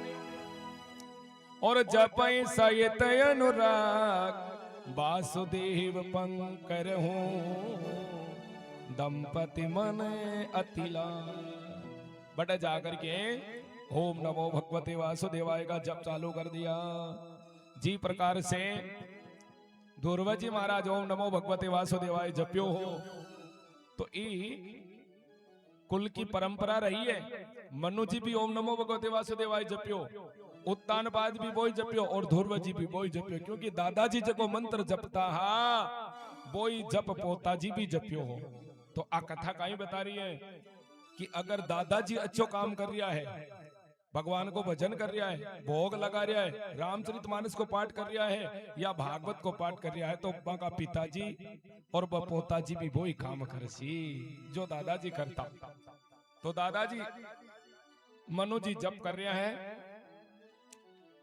Speaker 1: और जपई सहित अनुराग, वासुदेव पंकर हूँ दंपति मन अतिला। बड़े जाकर के ओम नमो भगवते वासुदेवाय का जप चालू कर दिया। जी प्रकार से ध्रुव जी महाराज ओम नमो भगवते वासुदेवाय जप्यो हो, तो कुल की परंपरा रही है। मनु जी भी ओम नमो भगवते वासुदेवाय जप्यो, उत्तानपाद भी बोई जप्यो और ध्रुव जी भी बोई जप्यो, क्योंकि दादाजी जको मंत्र जपता हा बोई जप पोता जी भी जप्यो हो। तो आ कथा कहीं बता रही है कि अगर दादाजी अच्छो काम कर रहा है, भगवान को भजन कर रहा है, भोग लगा रहा है, रामचरितमानस को पाठ कर रहा है या भागवत को पाठ कर रहा है, तो का पिताजी और पोताजी भी वही काम करसी जो दादाजी करता। तो दादाजी मनु जी जप कर रहा है,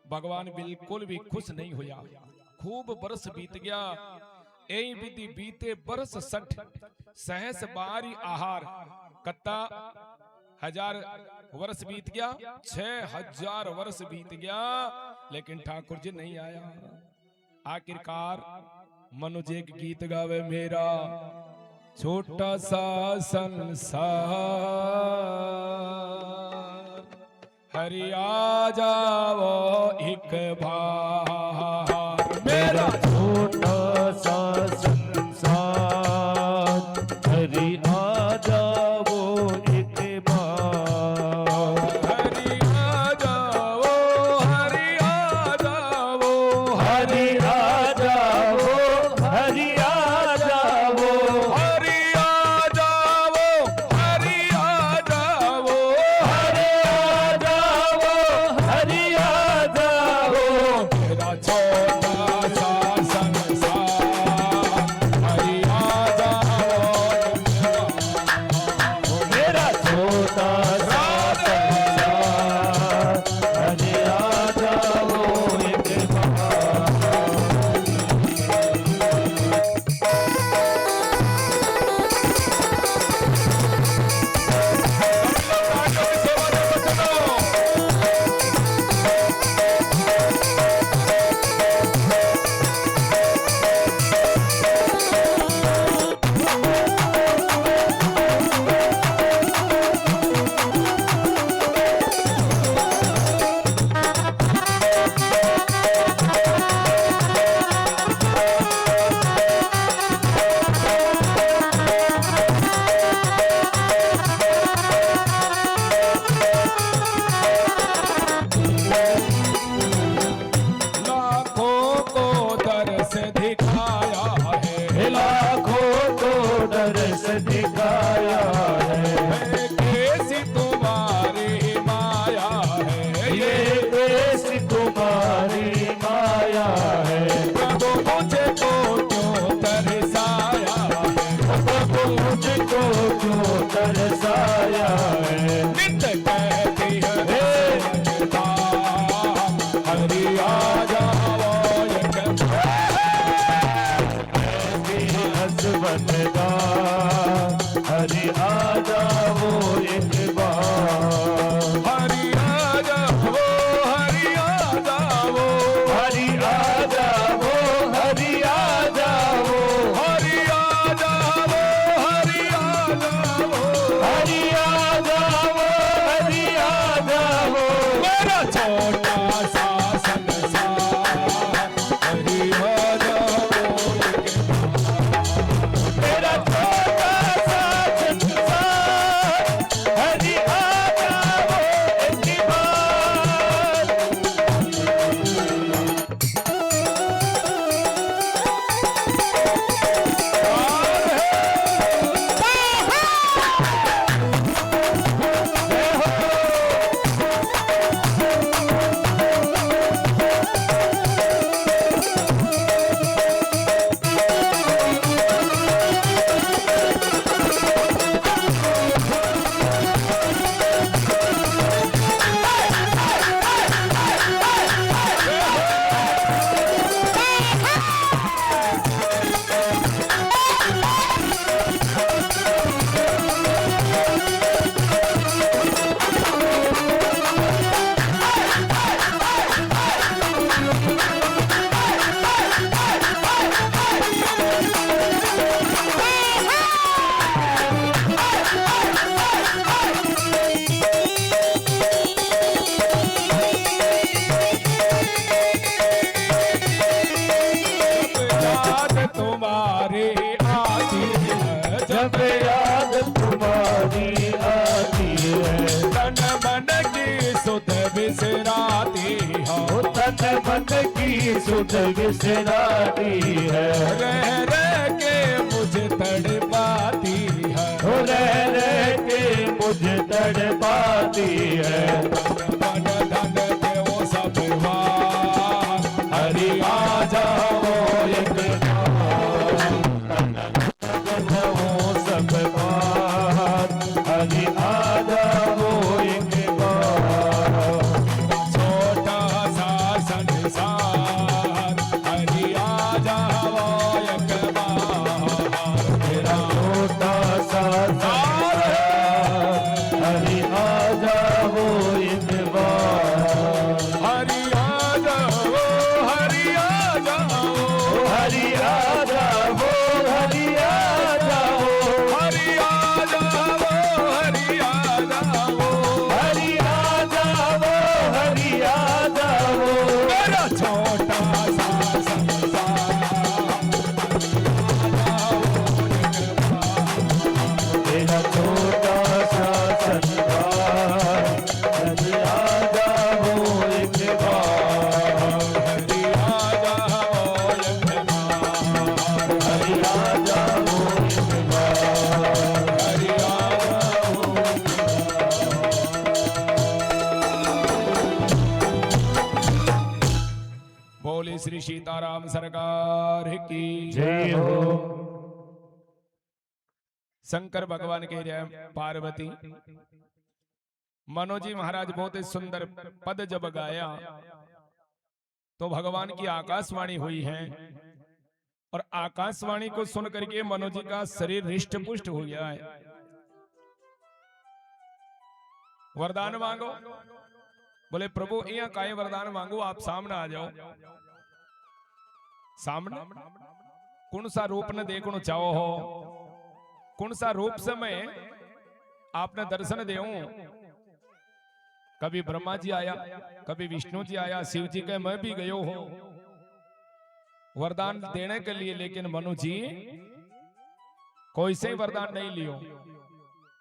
Speaker 1: भगवान बिल्कुल भी खुश नहीं हुआ। खूब बरस बीत गया, यही विधि बीते बरस 60 सहस बारी आहार, कत्ता 1000 वर्ष बीत गया, 6000 वर्ष बीत गया, लेकिन ठाकुर जी नहीं आया। आखिरकार मनु जी एक गीत गावे, मेरा छोटा सा संसार हरि आ जाओ एक बार।
Speaker 2: मेरा छोटा सा संसार हरि आ जाओ एक बार।
Speaker 1: हरि आ जाओ, हरि आ जाओ,
Speaker 2: हरि आ जाओ, हरि आ जाओ,
Speaker 1: हरि आ जाओ, हरि आ जाओ,
Speaker 2: हरि आ जाओ, हरि आ जाओ।
Speaker 1: मेरा छोटा सा संसार कहती है हरि आ जाओ एक
Speaker 2: हसबतदार हरि आ जाओ एक बार
Speaker 1: हरि आ जाओ हरि आ जाओ
Speaker 2: हरि आ जाओ हरि आ जाओ
Speaker 1: हरि आ जाओ हरि आ जाओ
Speaker 2: हरि आ जाओ हरि आ जाओ
Speaker 1: मेरा छोटा सा संसार हरि आ जाओ
Speaker 2: मेरा छोटा सा संसार हरि आ जाओ एक बार
Speaker 1: याद तुम्हारी आती है
Speaker 2: जब याद तुम्हारी आती है
Speaker 1: तन मन की सुध बिसराती है
Speaker 2: तन मन की सुध बिसराती है
Speaker 1: रह रह के मुझे तड़पाती है
Speaker 2: रह के मुझे तड़पाती है
Speaker 1: मन धन के वो सब वार हरि आ जाओ एक
Speaker 2: वो सब बात हरि आ जाओ एक बार
Speaker 1: छोटा सा संसार हरि आ जाओ एक बार
Speaker 2: मेरा छोटा सा संसार हरि आ जाओ एक बार
Speaker 1: हरि आ जाओ हरि आ जाओ
Speaker 2: हरि आ जाओ हरि आ जाओ
Speaker 1: हरि आ जाओ हरि आ जाओ
Speaker 2: हरि आ जाओ हरि आ जाओ
Speaker 1: मेरा छोटा सा संसार
Speaker 2: मेरा छोटा सा संसार हरि आ जाओ एक बार
Speaker 1: हरि आ जाओ एक बार
Speaker 2: हरि आ जाओ एक बार
Speaker 1: हरि आ जाओ बोले श्री सीताराम सरकार की
Speaker 2: जय हो
Speaker 1: शंकर भगवान के जय पार्वती मनोजी महाराज बहुत ही सुंदर पद जब गाया तो भगवान की आकाशवाणी हुई है और आकाशवाणी को सुन करके मनोजी का शरीर हृष्ट पुष्ट हो गया है। वरदान मांगो, बोले प्रभु यहाँ काहे वरदान मांगो, आप सामने आ जाओ। सामने कौन सा रूप न देखना चाहो हो, कौन सा रूप से मैं आपने दर्शन देऊं। कभी ब्रह्मा जी आया, कभी विष्णु जी आया, शिव जी के मैं भी गयो हो वरदान देने के लिए, लेकिन मनु जी कोई से वरदान नहीं लियो।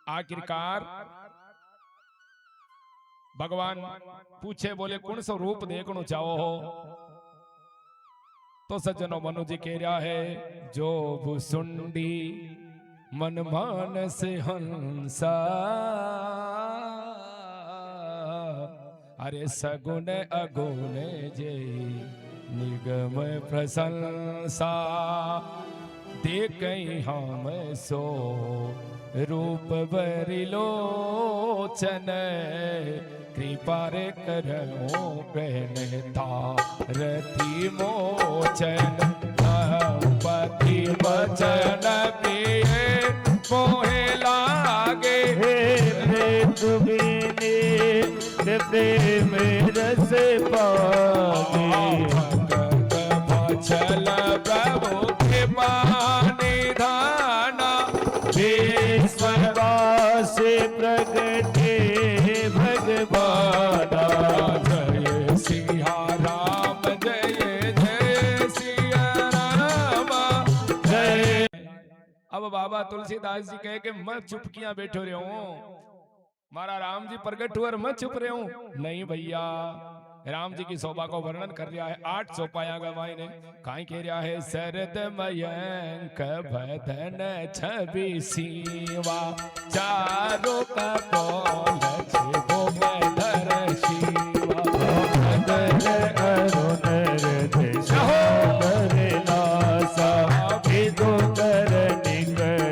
Speaker 1: आखिरकार भगवान पूछे, बोले कौन सा रूप देखना चाहो हो। तो सज्जनों मनु जी कह रहा है, जो भुसुंडी मन मानस हंसा, अरे सगुण अगुण जय निगम प्रशंसा, देख हम सो रूप भरी लोचन कृपा रे करो कहने तारती मोचन पति वचन पिए मोहे लागे
Speaker 2: तुम्हें प्रेम रस पागे
Speaker 1: भजल प्रभु कृपा निधाना
Speaker 2: विश्वास प्रगटे भगवाना
Speaker 1: जय सिया राम जय जय सिया राम
Speaker 2: जय।
Speaker 1: अब बाबा तुलसीदास जी कहे कि मैं चुपकियां बैठो रहे हूं, मारा राम जी प्रगट हुए और मैं चुप रहे हूं। नहीं भैया, राम जी की शोभा को वर्णन कर रहा है 8 चौपाया गवाई ने काई कह रहा है शरद मयंक भदन छवि सीवा चारों का कौलछ वो धर शिवा
Speaker 2: अरुण नासा विदो कर निकर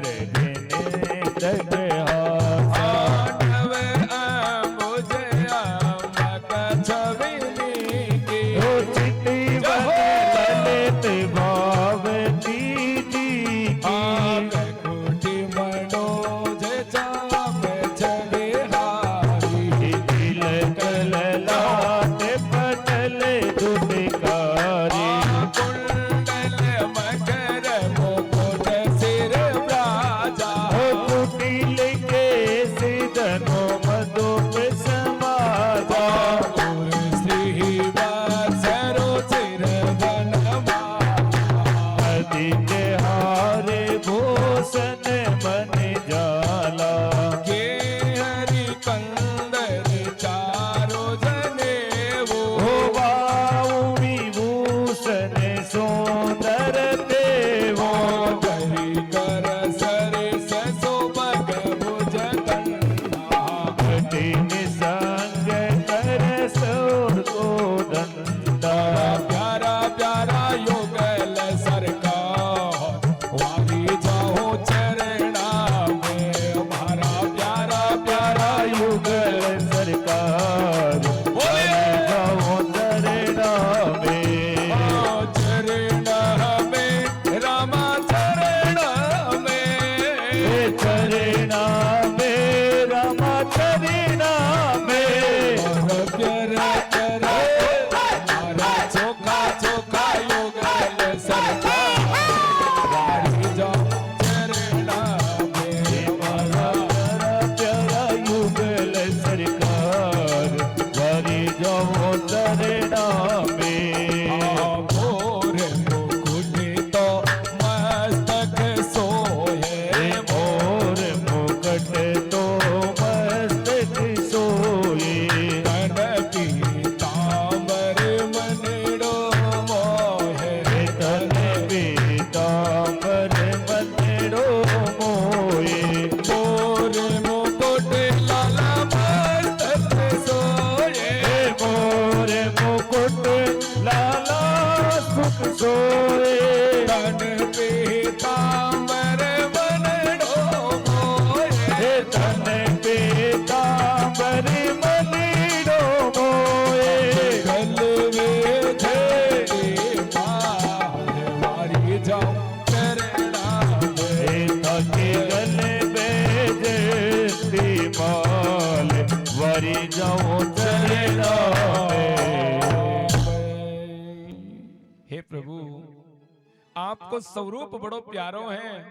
Speaker 1: आपको स्वरूप बड़ो प्यारो है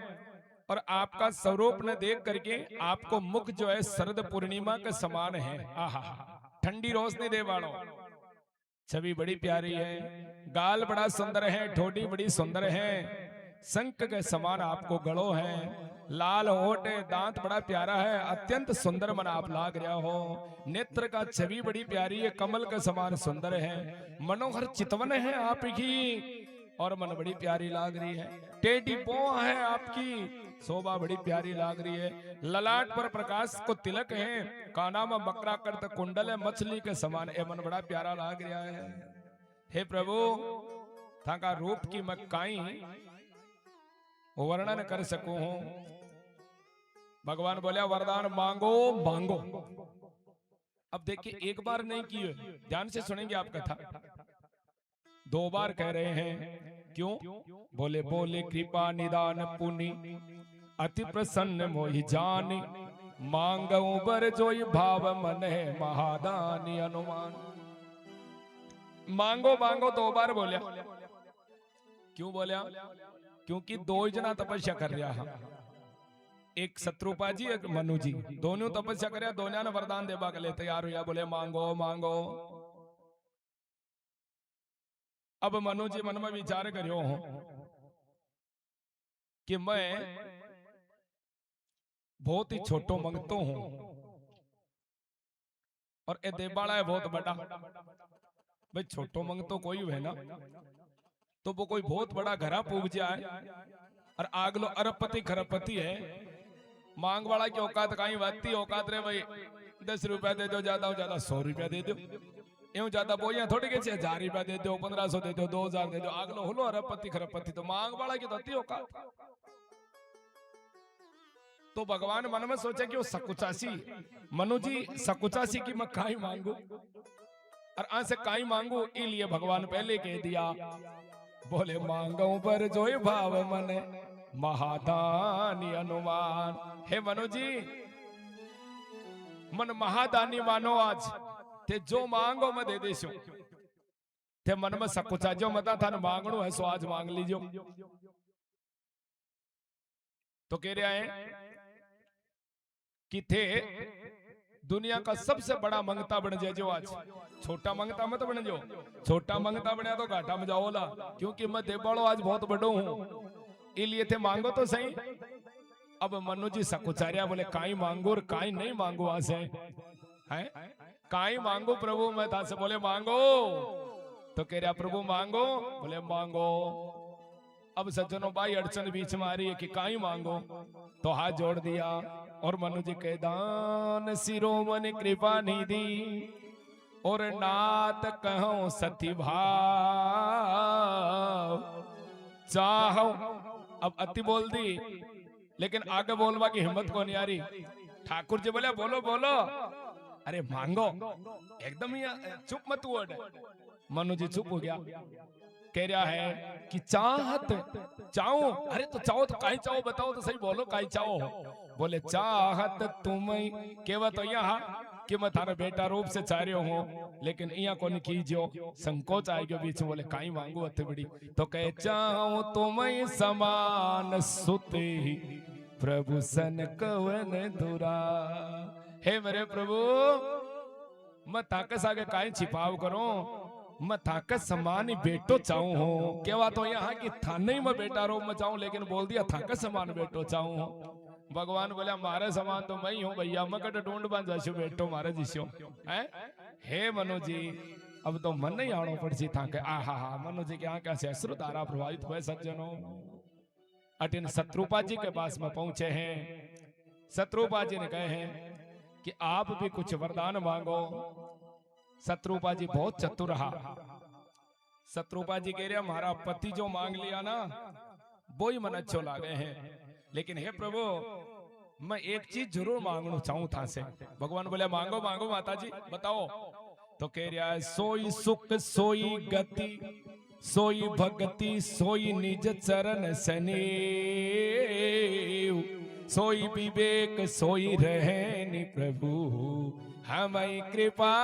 Speaker 1: और आपका स्वरूप न देख करके आपको मुख जो है शरद पूर्णिमा के समान है। आहा, ठंडी रोशनी दे वालों, छवि बड़ी प्यारी है, गाल बड़ा सुंदर है, ठोडी बड़ी सुंदर है, शंख के समान आपको गलो है, लाल होठ है, दांत बड़ा प्यारा है, अत्यंत सुंदर मन आप लाग रहा हो। नेत्र का छवि बड़ी प्यारी है, कमल के समान सुंदर है, मनोहर चितवन है आपकी और मन बड़ी प्यारी लाग रही है। टेढ़ी पोह है आपकी, शोभा बड़ी प्यारी लाग रही है। ललाट पर प्रकाश को तिलक है, काना में बकरा करत कुंडल है, मछली के समान ए मन बड़ा प्यारा लाग रहा है। हे प्रभु, थाका रूप की मैं काई वर्णन कर सकूं हूं। भगवान बोले वरदान मांगो मांगो। अब देखिए एक बार नहीं किए, ध्यान से सुनेंगे आप कथा। 2 बार कह रहे हैं, क्यों? बोले बोले कृपा निदान पुनि अति प्रसन्न मोहि जानी, मांगो बर जोई भाव मन है महादानी अनुमान। मांगो मांगो 2 बार बोलिया। क्यों बोलिया? क्योंकि 2 जना तपस्या कर रहा है, एक शत्रुपा जी एक मनु जी, दोनों तपस्या करे, दोनों ने वरदान देवा के लिए तैयार हुआ, बोले मांगो मांगो। अब मनु जी मन में विचार करियो हो कि मैं बहुत ही छोटो मंगतो हूं और ए देवाला है बहुत बड़ा। भाई छोटो मंगतो कोई है ना, तो वो कोई बहुत बड़ा घरा पूग जाए और आगलो अरबपति खरबपति है, मांग वाला की औकात कहीं बाती औकात रे भाई 10 रुपया दे दो, ज्यादा हो ज्यादा 100 रुपया दे दो, यूं ज्यादा बोलियां थोड़ी के 1000 रुपया दे दो, 1500 दे दो, 2000 दे दो, आगलो होलो अरबपति खरबपति, तो मांग वाला की तो औकात। तो भगवान मन में सोचे कि वो सकुचासी मनु जी सकुचासी की मैं काई मांगू और आज से काई मांगू, इसलिए भगवान पहले कह दिया, बोले मांगो पर जोई भाव मन महादानी अनुमान। हे मनु जी मन महादानी मानो, आज ते जो मांगो मैं दे देशो, ते मन में सकुचा जो मता था मांगणो है सो आज मांग लीजो। तो कह रहा है कि थे दुनिया का सबसे बड़ा मंगता बन जाए जो आज, छोटा मंगता मत बन जो, छोटा मंगता बने तो घाटा में जाओला, क्योंकि मैं देवालो आज बहुत बड़ो हूं, इसलिए थे मांगो तो सही। अब मनु जी सकुचार्या, बोले काई मांगो और काई नहीं मांगो, आज है काई मांगो प्रभु मैं था से, बोले मांगो। तो कह रहा प्रभु मांगो, बोले मांगो। अब सज्जनों भाई अड़चन बीच में आ रही है कि काई मांगो, तो हाथ जोड़ दिया और मनु जी कह दान शिरोमणि कृपा निधि और नाथ कहो सती भाव चाहो। अब अति बोल दी, लेकिन आगे बोलवा की हिम्मत को नहीं आ रही। ठाकुर जी बोले बोलो बोलो, अरे मांगो, एकदम ही चुप मत हुआ। मनु जी चुप हो गया, कह रहा है कि चाहत चाहो, अरे तो चाहो तो काई चाहो बताओ तो सही, बोलो काई चाहो। बोले चाहत तुम्हें केवा तो यहाँ कि मैं थारा बेटा रूप से चाह रहे हो, लेकिन यहाँ को नहीं कीजियो, संकोच आएगा बीच में। बोले काई मांगू अति बड़ी, तो कहे चाहो तुम्हें समान सुते प्रभु सन कवन दुरा। हे मेरे प्रभु मैं ताकस आगे काई छिपाव करो, मैं थाकत समान ही बेटो चाहूं हो। केवा तो यहाँ की थाने ही मैं बेटा रो मैं चाहूं, लेकिन बोल दिया थाकत समान बेटो चाहूं हो। भगवान बोला मारे समान तो मैं ही हूं भैया, मैं कट ढूंढ बन जाशु बेटो मारे जिसो है। हे मनु जी अब तो मन नहीं आनो पड़सी था के आहा हा। मनु जी के आंखों से अश्रु धारा प्रवाहित हुए। सज्जनों अटिन शत्रुपा जी के पास में पहुंचे हैं। शत्रुपा जी ने कहे हैं कि आप भी कुछ वरदान मांगो। शत्रुपा जी बहुत चतुर रहा। शत्रुपा जी कह रहे हमारा पति जो मांग लिया ना वो ही मन अच्छो लागे हैं, लेकिन हे प्रभु मैं एक चीज जरूर मांगना चाहूं था से। भगवान बोले मांगो मांगो माता जी बताओ। तो कह रहा है सोई सुख सोई गति सोई भक्ति सोई निज चरण सने सोई विवेक सोई रहनी प्रभु हमें कृपा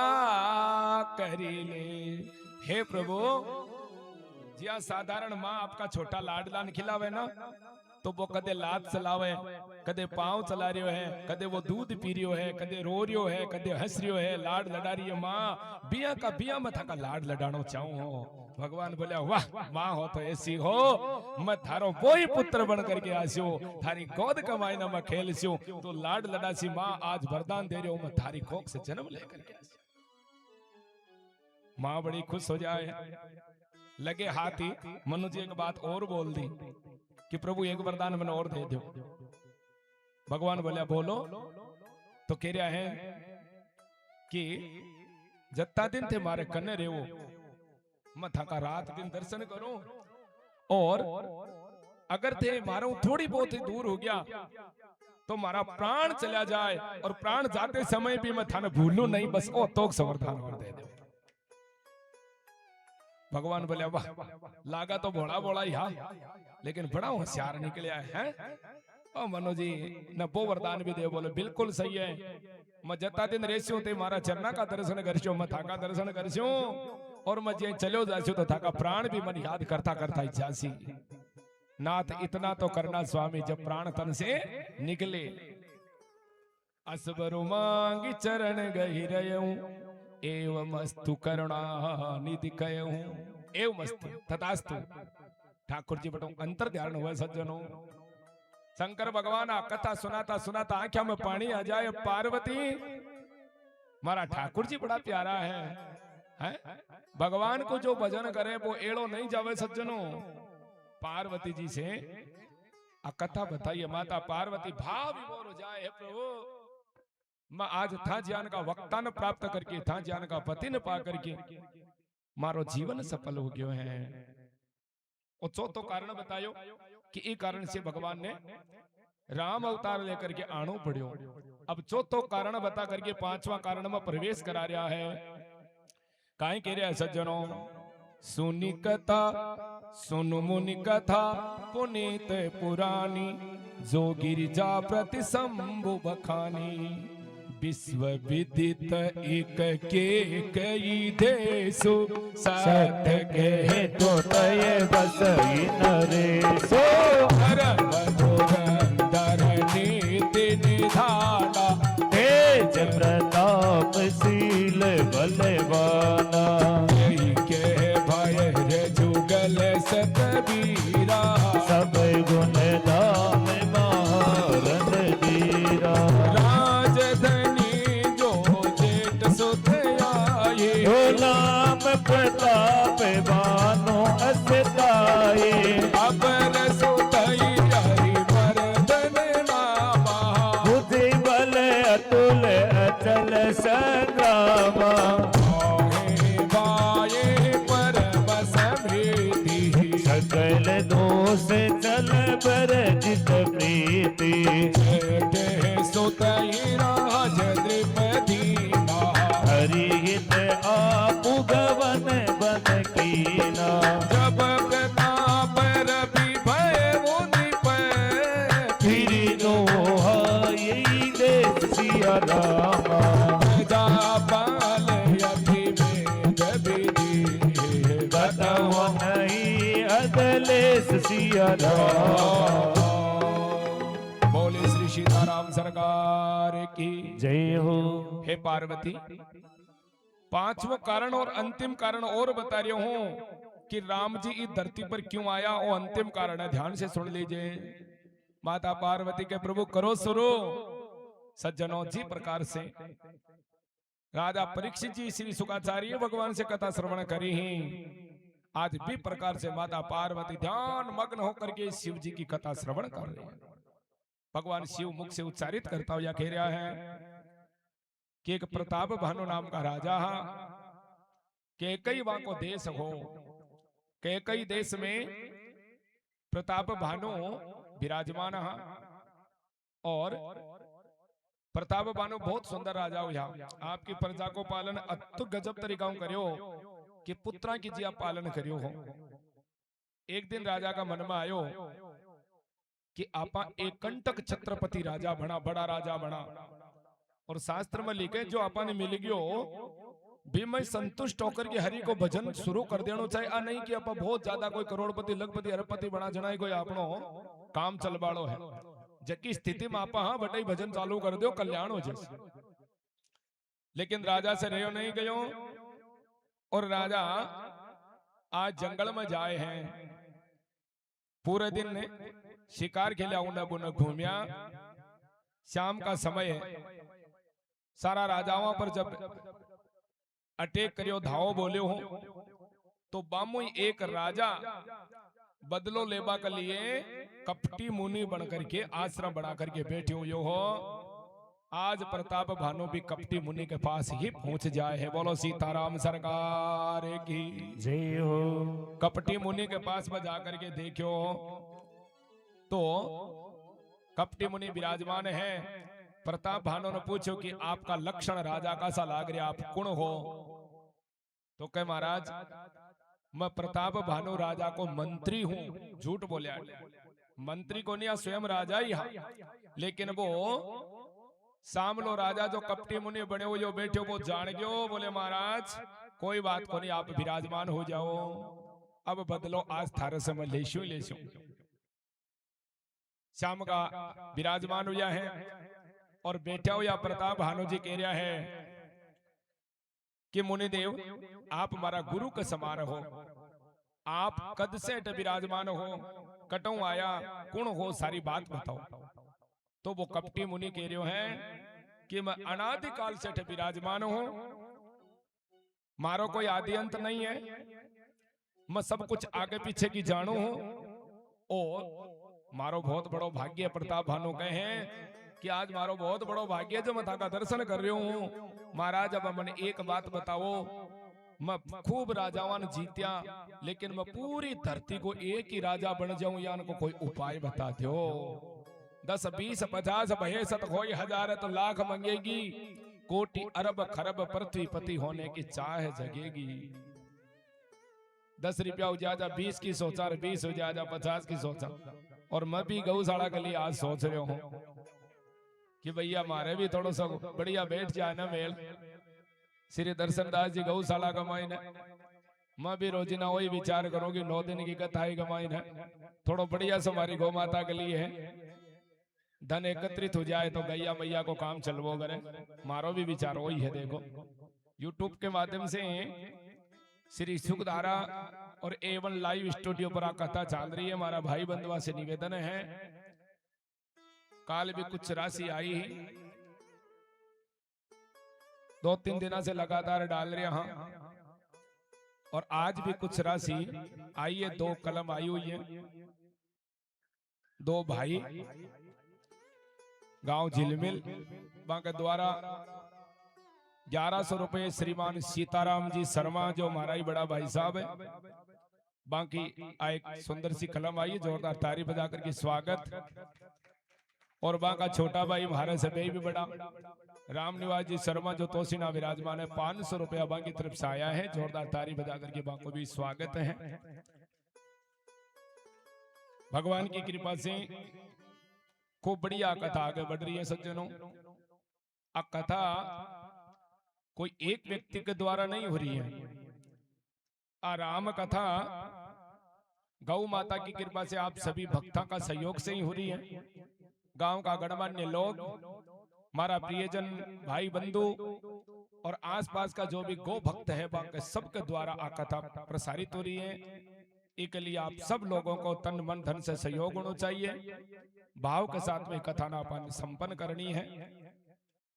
Speaker 1: करी ले। हे प्रभु जिया साधारण माँ आपका छोटा लाडला खिलावे ना तो वो कदे लात चलावे, कदे पांव चला रियो है, कदे वो दूध पी रियो है, कदे रो रियो है, कदे हंस रियो है, लाड लड़ा रही है माँ। बिया का बिया मथा का लाड लडानो चाहूं हो। भगवान बोले वाह माँ हो तो ऐसी हो, मैं थारो वो ही पुत्र बन करके आसियो, थारी गोद का मायना मैं खेलसियो, तो लाड लडासी माँ आज वरदान दे रही हूं मैं थारी कोख से जन्म लेकर के आसियो। माँ बड़ी खुश हो जाए लगे हाथी। मनु जी एक बात और बोल दी कि प्रभु एक वरदान मैंने और दे दो। भगवान बोले बोलो। तो कह रहा है कि जत्ता दिन थे मारे कन्ने रेवो मैं थका रात दिन दर्शन करूं, और अगर थे मारो थोड़ी बहुत ही दूर हो गया तो मारा प्राण चला जाए और प्राण जाते समय भी मैं थाने भूलू नहीं, बस ओ तोक समर्थन कर दे दे। भगवान बोले वाह, लागा तो भोला भोला ही हा, लेकिन बड़ा होशियार निकले है। ओ मनो जी न वो वरदान भी दे, बोले बिल्कुल सही है। मैं जता दिन रेस्यो ते मारा चरना का दर्शन करस्यो, मैं थाका दर्शन करस्यो, और मैं जे चलो जास्यो तो थाका प्राण भी मन याद करता करता ही जासी। नाथ इतना तो करना स्वामी, जब प्राण तन से निकले। असबरु मांगी चरण गही रहूं, एवं मस्तु करुणा निधि कहूं। एवं मस्तु तथास्तु। ठाकुर जी बटो अंतर ध्यान हुआ सज्जनों। शंकर भगवान आ कथा सुनाता सुनाता आंखों में पानी आ जाए। पार्वती मारा ठाकुर जी बड़ा प्यारा है? भगवान को जो भजन करे वो एड़ो नहीं जावे सज्जनों। पार्वती जी से आ कथा बताइए। माता पार्वती भाव विभोर हो जाए, है प्रभु मैं आज था ज्ञान का वक्ता न प्राप्त करके, था ज्ञान का पति न पा करके मारो जीवन सफल हो गयो है। और चौथो कारण बतायो कि ई कारण से भगवान ने राम अवतार लेकर के आनो पड़ियो। अब चौथो कारण बता करके पांचवा कारण में प्रवेश करा रहा है। काई कह रहा है सज्जनों? सुनी कथा सुनु मुनि कथा पुनीत पुरानी, जो गिरिजा प्रति शंभु बखानी। विश्व विदित एक के कई देशु, सत्य के
Speaker 2: तो तय बस नरेशो।
Speaker 1: धर्म धुरंधर नीति निधाना,
Speaker 2: तेज प्रताप शील बलवाना।
Speaker 1: यही के भय रे जुगल सतबीरा,
Speaker 2: सब गुण धाम महारन धीरा।
Speaker 1: राजधनी जो जेठ सुत आए,
Speaker 2: नाम प्रताप बानो असताए।
Speaker 1: अबर सुतई हरि मर्दन नामा,
Speaker 2: बुद्धि बल अतुल अचल संग्रामा।
Speaker 1: बाये परम समृद्धि,
Speaker 2: सकल दोष चल बरजित प्रीति।
Speaker 1: जेठ सुतई राज द्रौपदीना,
Speaker 2: हरि हित आपु गवन बन कीना।
Speaker 1: जब प्रताप रवि भय मुनि पर,
Speaker 2: फिर दोहाई देश सिया रामा।
Speaker 1: जा बाल अति वेद विधि,
Speaker 2: बताओ नहीं अदलेस सिया रामा।
Speaker 1: बोले श्री सीताराम सरकार की
Speaker 2: जय हो।
Speaker 1: हे पार्वती, पांचवा कारण और अंतिम कारण और बता रही हूं कि राम जी इस धरती पर क्यों आया। वो अंतिम कारण है, ध्यान से सुन लीजिए। माता पार्वती के प्रभु करो शुरू सज्जनों जी प्रकार से। राजा परीक्षित जी श्री शुकाचार्य भगवान से कथा श्रवण करी ही। आज भी प्रकार से माता पार्वती ध्यान मग्न होकर के शिव जी की कथा श्रवण कर रहे हैं। भगवान शिव मुख से उच्चारित करता हुआ कह रहा है कि एक प्रताप भानु नाम का राजा के कई वहां को देश हो। के कई देश में प्रताप भानु विराजमान और प्रताप भानु बहुत सुंदर राजा हो। आपकी प्रजा को पालन अत्य गजब तरीका करियो कि पुत्रा की जिया पालन करियो हो। एक दिन राजा का मन में आयो कि आपा एक कंटक छत्रपति राजा बना, बड़ा राजा बना, और शास्त्र में लिखे जो आपा ने मिल गयो भी मैं संतुष्ट होकर के हरि को भजन शुरू कर देना चाहिए। आ नहीं कि आपा बहुत ज्यादा कोई करोड़पति लखपति अरबपति बना जनाए कोई आपनो काम चलबाड़ो है। जबकि स्थिति में आपा हाँ बटाई भजन चालू कर दो, कल्याण हो जैसे। लेकिन राजा से रहो नहीं गयो, और राजा आज जंगल में जाए हैं। पूरे दिन शिकार के लिए उन्हें बुन घूमिया। शाम का समय है, सारा राजाओं पर जब अटैक करियो धाओ बोले हो, तो बामु एक राजा बदलो लेबा के लिए कपटी मुनि बन करके आश्रम बना करके बैठे हुए हो। आज प्रताप भानु भी कपटी मुनि के पास ही पहुंच जाए है। बोलो सीताराम सरकार की
Speaker 2: जय हो।
Speaker 1: कपटी मुनि के पास में जाकर के देखो तो कपटी मुनि विराजमान है। प्रताप भानु ने पूछो कि आपका लक्षण राजा का सा लाग रहा, आप कौन हो? तो कहे महाराज मैं प्रताप भानु राजा को मंत्री हूं। झूठ बोलिया, मंत्री को नहीं, स्वयं राजा ही है। लेकिन वो सामलो राजा जो कपटी मुनि बने हुए जो बैठे वो जान गयो, बोले महाराज कोई बात को नहीं, आप विराजमान हो जाओ, अब बदलो, आज थारे से मैं लेशू ही लेशू। श्याम का विराजमान हुआ है और बैठा हुआ प्रताप भानु जी कह रहा है कि मुनिदेव आप हमारा गुरु के समान हो, आप कद से विराजमान हो, कटों आया कौन हो, सारी बात बताओ। तो वो कपटी मुनि कह रहे हैं कि मैं अनादिकाल से विराजमान हूं, मारो कोई आदि अंत नहीं है, मैं सब कुछ आगे पीछे की जानू हूं और मारो बहुत बड़ो भाग्य। प्रताप भानु कहे हैं कि आज मारो बहुत बड़ो भाग्य जो मैं थाका दर्शन कर रही हूं। महाराज अब मैंने एक बात बताओ, मैं खूब राजावान जीत्या, लेकिन मैं पूरी धरती को एक ही राजा बन जाऊं, या उनको कोई उपाय बता दो। 10 20 50 भये सत होय हजार तो लाख मंगेगी, कोटि अरब खरब पृथ्वी पति होने की चाह जगेगी। 10 रुपया हो जा, 20 की सोचा, 20 हो जा, 50 की सोचा। और मैं भी गौशाला के लिए आज सोच रहा हूं कि भैया हमारे भी थोड़ा सा बढ़िया बैठ जाए ना मेल। श्री दर्शन दास जी गौशाला कमाई ने, मैं भी रोजीना वही विचार करूंगी 9 दिन की कथा ही कमाई ने, थोड़ा बढ़िया से हमारी गौ माता के लिए है, धन एकत्रित हो जाए तो गैया मैया को काम चलवो करे। मारो भी विचार वही है। देखो यूट्यूब के माध्यम से श्री सुखधारा और A1 लाइव स्टूडियो पर कथा चल रही है। हमारा भाई बंधुआ से निवेदन है, काल भी कुछ राशि आई, 2-3 दिनों से लगातार डाल रहे हैं, और आज भी कुछ राशि आई है। 2 कलम आई हुई है। 2 भाई गांव झिलमिल के द्वारा 1100 रुपए श्रीमान सीताराम जी शर्मा जो हमारा ही बड़ा भाई साहब है, बाकी एक सुंदर सी कलम आई, जोरदार ताली बजा करके स्वागत। और बाका छोटा भाई हमारे से भी बड़ा राम निवास जी शर्मा जो तोसीना विराजमान है, 500 रुपया बाकी तरफ से आया है, जोरदार ताली बजा करके बाको भी स्वागत है। भगवान की कृपा से खूब बढ़िया कथा आगे बढ़ रही है सज्जनों। आ कथा कोई एक व्यक्ति के द्वारा नहीं हो रही है, आ राम कथा गौ माता की कृपा से आप सभी भक्तों का सहयोग से ही हो रही है। गांव का गणमान्य लोग, हमारा प्रियजन भाई बंधु और आसपास का जो भी गौ भक्त है, बाकी सबके द्वारा आ कथा प्रसारित हो रही है। एक लिए आप सब लोगों को तन मन धन से सहयोग होना चाहिए, भाव के साथ में कथा नापन संपन्न करनी है।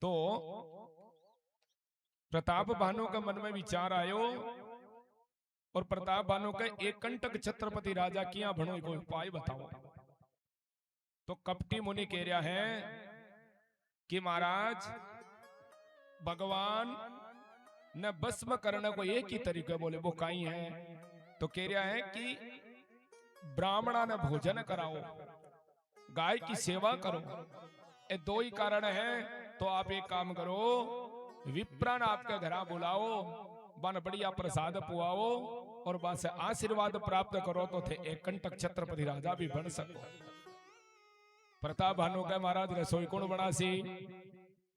Speaker 1: तो प्रताप भानु के मन में विचार आयो, और प्रताप भानु के एक कंटक छत्रपति राजा किया भणो कोई उपाय बताओ। तो कपटी मुनि कह रहा है कि महाराज भगवान ने भस्म करने को एक ही तरीका बोले, वो कहीं है। तो कह रहा है कि ब्राह्मणा ने भोजन कराओ, गाय की सेवा करो, ये 2 ही कारण है। तो आप एक काम करो, विप्रान आपके घर बुलाओ, बन बढ़िया प्रसाद पुआओ और बस आशीर्वाद प्राप्त करो, तो थे एक कंटक छत्रपति राजा भी बन सको। प्रताप भानु के महाराज रसोई कौन बनासी?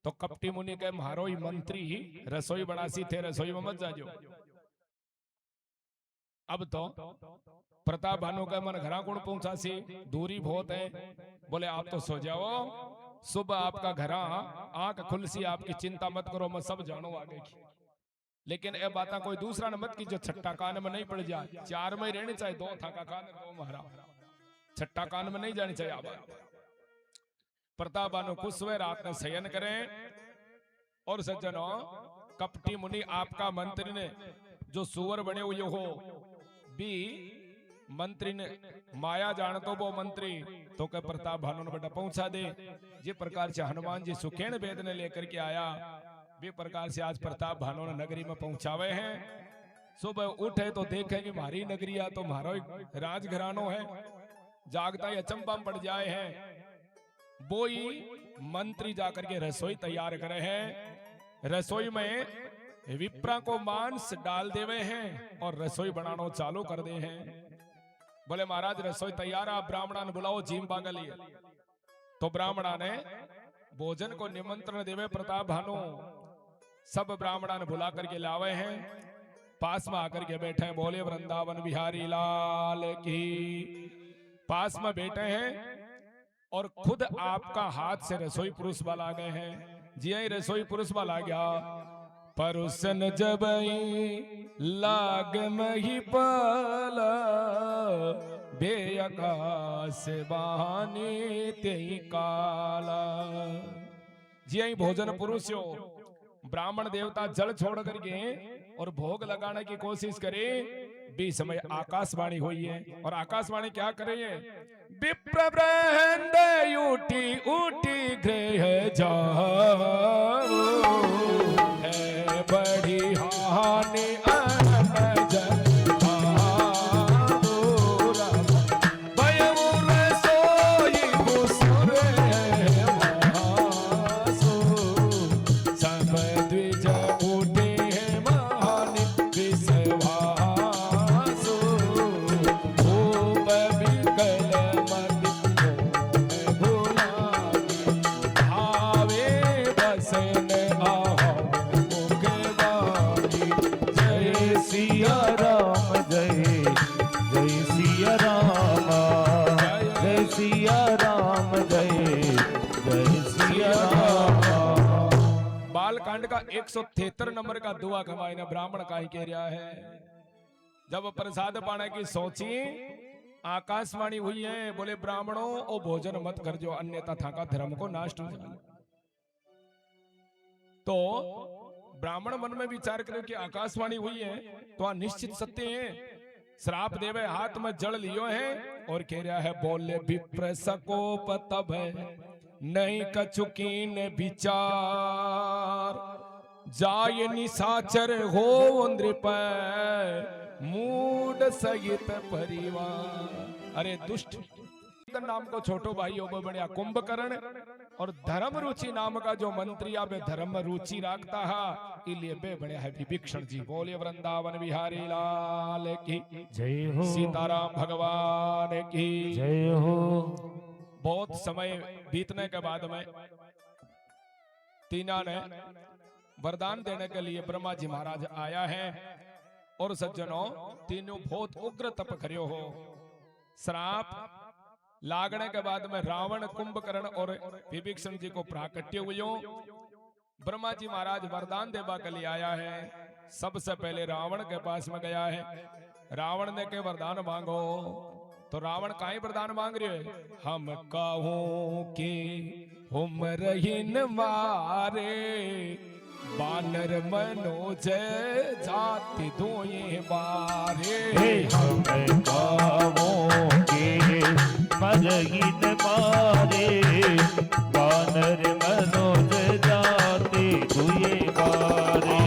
Speaker 1: तो कपटी मुनि के मारो ही मंत्री रसोई बनासी थे, रसोई में मत जाजो। अब तो प्रताप भानु का मन घरा कौन पहुंचा सी? दूरी बहुत है। बोले आप तो सो जाओ, सुबह आपका घरा आंख खुल सी, आपकी चिंता मत करो, मैं सब जानू आगे की। लेकिन ये बात कोई दूसरा न मत की जो छट्टा कान में नहीं पड़ जाए। 4 में रहने चाहिए, 2 था का कान 2 महारा, छट्टा कान में नहीं जानी चाहिए। आप प्रताप भानु खुश हुए, रात में शयन करें। और सज्जनों, कपटी मुनि आपका मंत्री ने जो सुअर बने हुए हो भी मंत्री ने माया जान तो वो मंत्री तो के प्रताप भानु ने बेटा पहुंचा दे। जिस प्रकार से हनुमान जी सुखेन वेद ने लेकर के आया, वे प्रकार से आज प्रताप भानु ने नगरी में पहुंचावे हैं। सुबह उठे तो देखे कि हमारी नगरी तो हमारा राजघरानो है, जागता ही अचंबा में पड़ जाए हैं। वो ही मंत्री जाकर के रसोई तैयार करे हैं। रसोई में विप्रा को मांस डाल देवे हैं और रसोई बनाना चालू कर दे हैं। बोले महाराज रसोई तैयार, आप ब्राह्मणा ने बुलाओ जीम बागा लिए। तो ब्राह्मणा ने भोजन को निमंत्रण देवे। प्रताप भानु सब ब्राह्मणा ने बुला करके लावे हैं, पास में आकर के बैठे हैं। बोले वृंदावन बिहारी लाल की। पास में बैठे हैं और खुद आपका हाथ से रसोई पुरुष वाला गए हैं। जी आई रसोई पुरुष वाला गया। परुसन जबई लाग मही पाला, बेअकास बहाने तेई काला। जी आई भोजन पुरुष हो। ब्राह्मण देवता जल छोड़ करके और भोग लगाने की कोशिश करे। भी समय आकाशवाणी हुई है और आकाशवाणी क्या करे? विप्र ब्रह्मांड उठी उठी गृह जाओ, है बड़ी हानि बालकांड का 173 नंबर का दुआ कमाई ने ब्राह्मण का ही कह रहा है। जब प्रसाद पाने की सोची आकाशवाणी हुई है। बोले ब्राह्मणों ओ भोजन मत कर जो, अन्यथा थाका धर्म को नाश हो जाए। तो ब्राह्मण मन में विचार करे कि आकाशवाणी हुई है तो निश्चित सत्य है। श्राप देवे हाथ में जल लियो है और कह रहा है बोले विप्र सकोप तब नहीं कचुकीन विचार, जाय निशाचर हो नृप मूड सहित परिवार। अरे दुष्ट नाम को छोटो भाई हो बढ़िया कुंभकर्ण और धर्म रुचि नाम का जो मंत्री आबे धर्म रुचि रखता है इलिए बे बढ़िया है विभीषण जी। बोले वृंदावन बिहारी लाल की
Speaker 2: जय हो,
Speaker 1: सीताराम भगवान की
Speaker 2: जय हो।
Speaker 1: बहुत समय बीतने के बाद में तीना ने वरदान देने के लिए ब्रह्मा जी महाराज आया है। और सज्जनों तीनों बहुत उग्र तप करियो हो। श्राप लागने के बाद में रावण कुंभकर्ण और विभीषण जी को प्राकट्य हुई। ब्रह्मा जी महाराज वरदान देवा के लिए आया है। सबसे पहले रावण के पास में गया है। रावण ने के वरदान मांगो तो रावण का ही वरदान मांग रहे है। हम कहूं कि हम रहीन मारे, बानर मनोज जाति दोये बारे।
Speaker 2: हम कहूं कि मरहीन मारे, बानर मनोज जाति दुए बारे।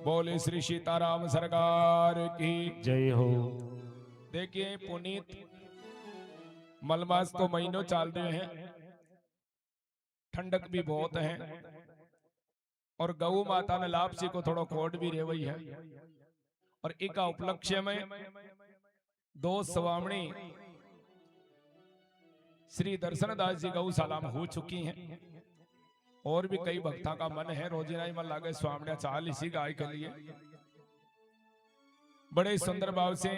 Speaker 1: बोले श्री सीताराम सरकार की
Speaker 2: जय हो।
Speaker 1: देखिए पुनीत मलमास को महीनों चल रहे हैं, ठंडक भी बहुत है और गौ माता ने लापसी को थोड़ा खोट भी रेवई है। और एक उपलक्ष्य में 2 सवामणी श्री दर्शनदास जी गौशाला में हो चुकी हैं और भी कई भक्ता का मन है रोजीना ही मन लागे स्वामी चाल इसी गाय के लिए। बड़े सुंदर भाव से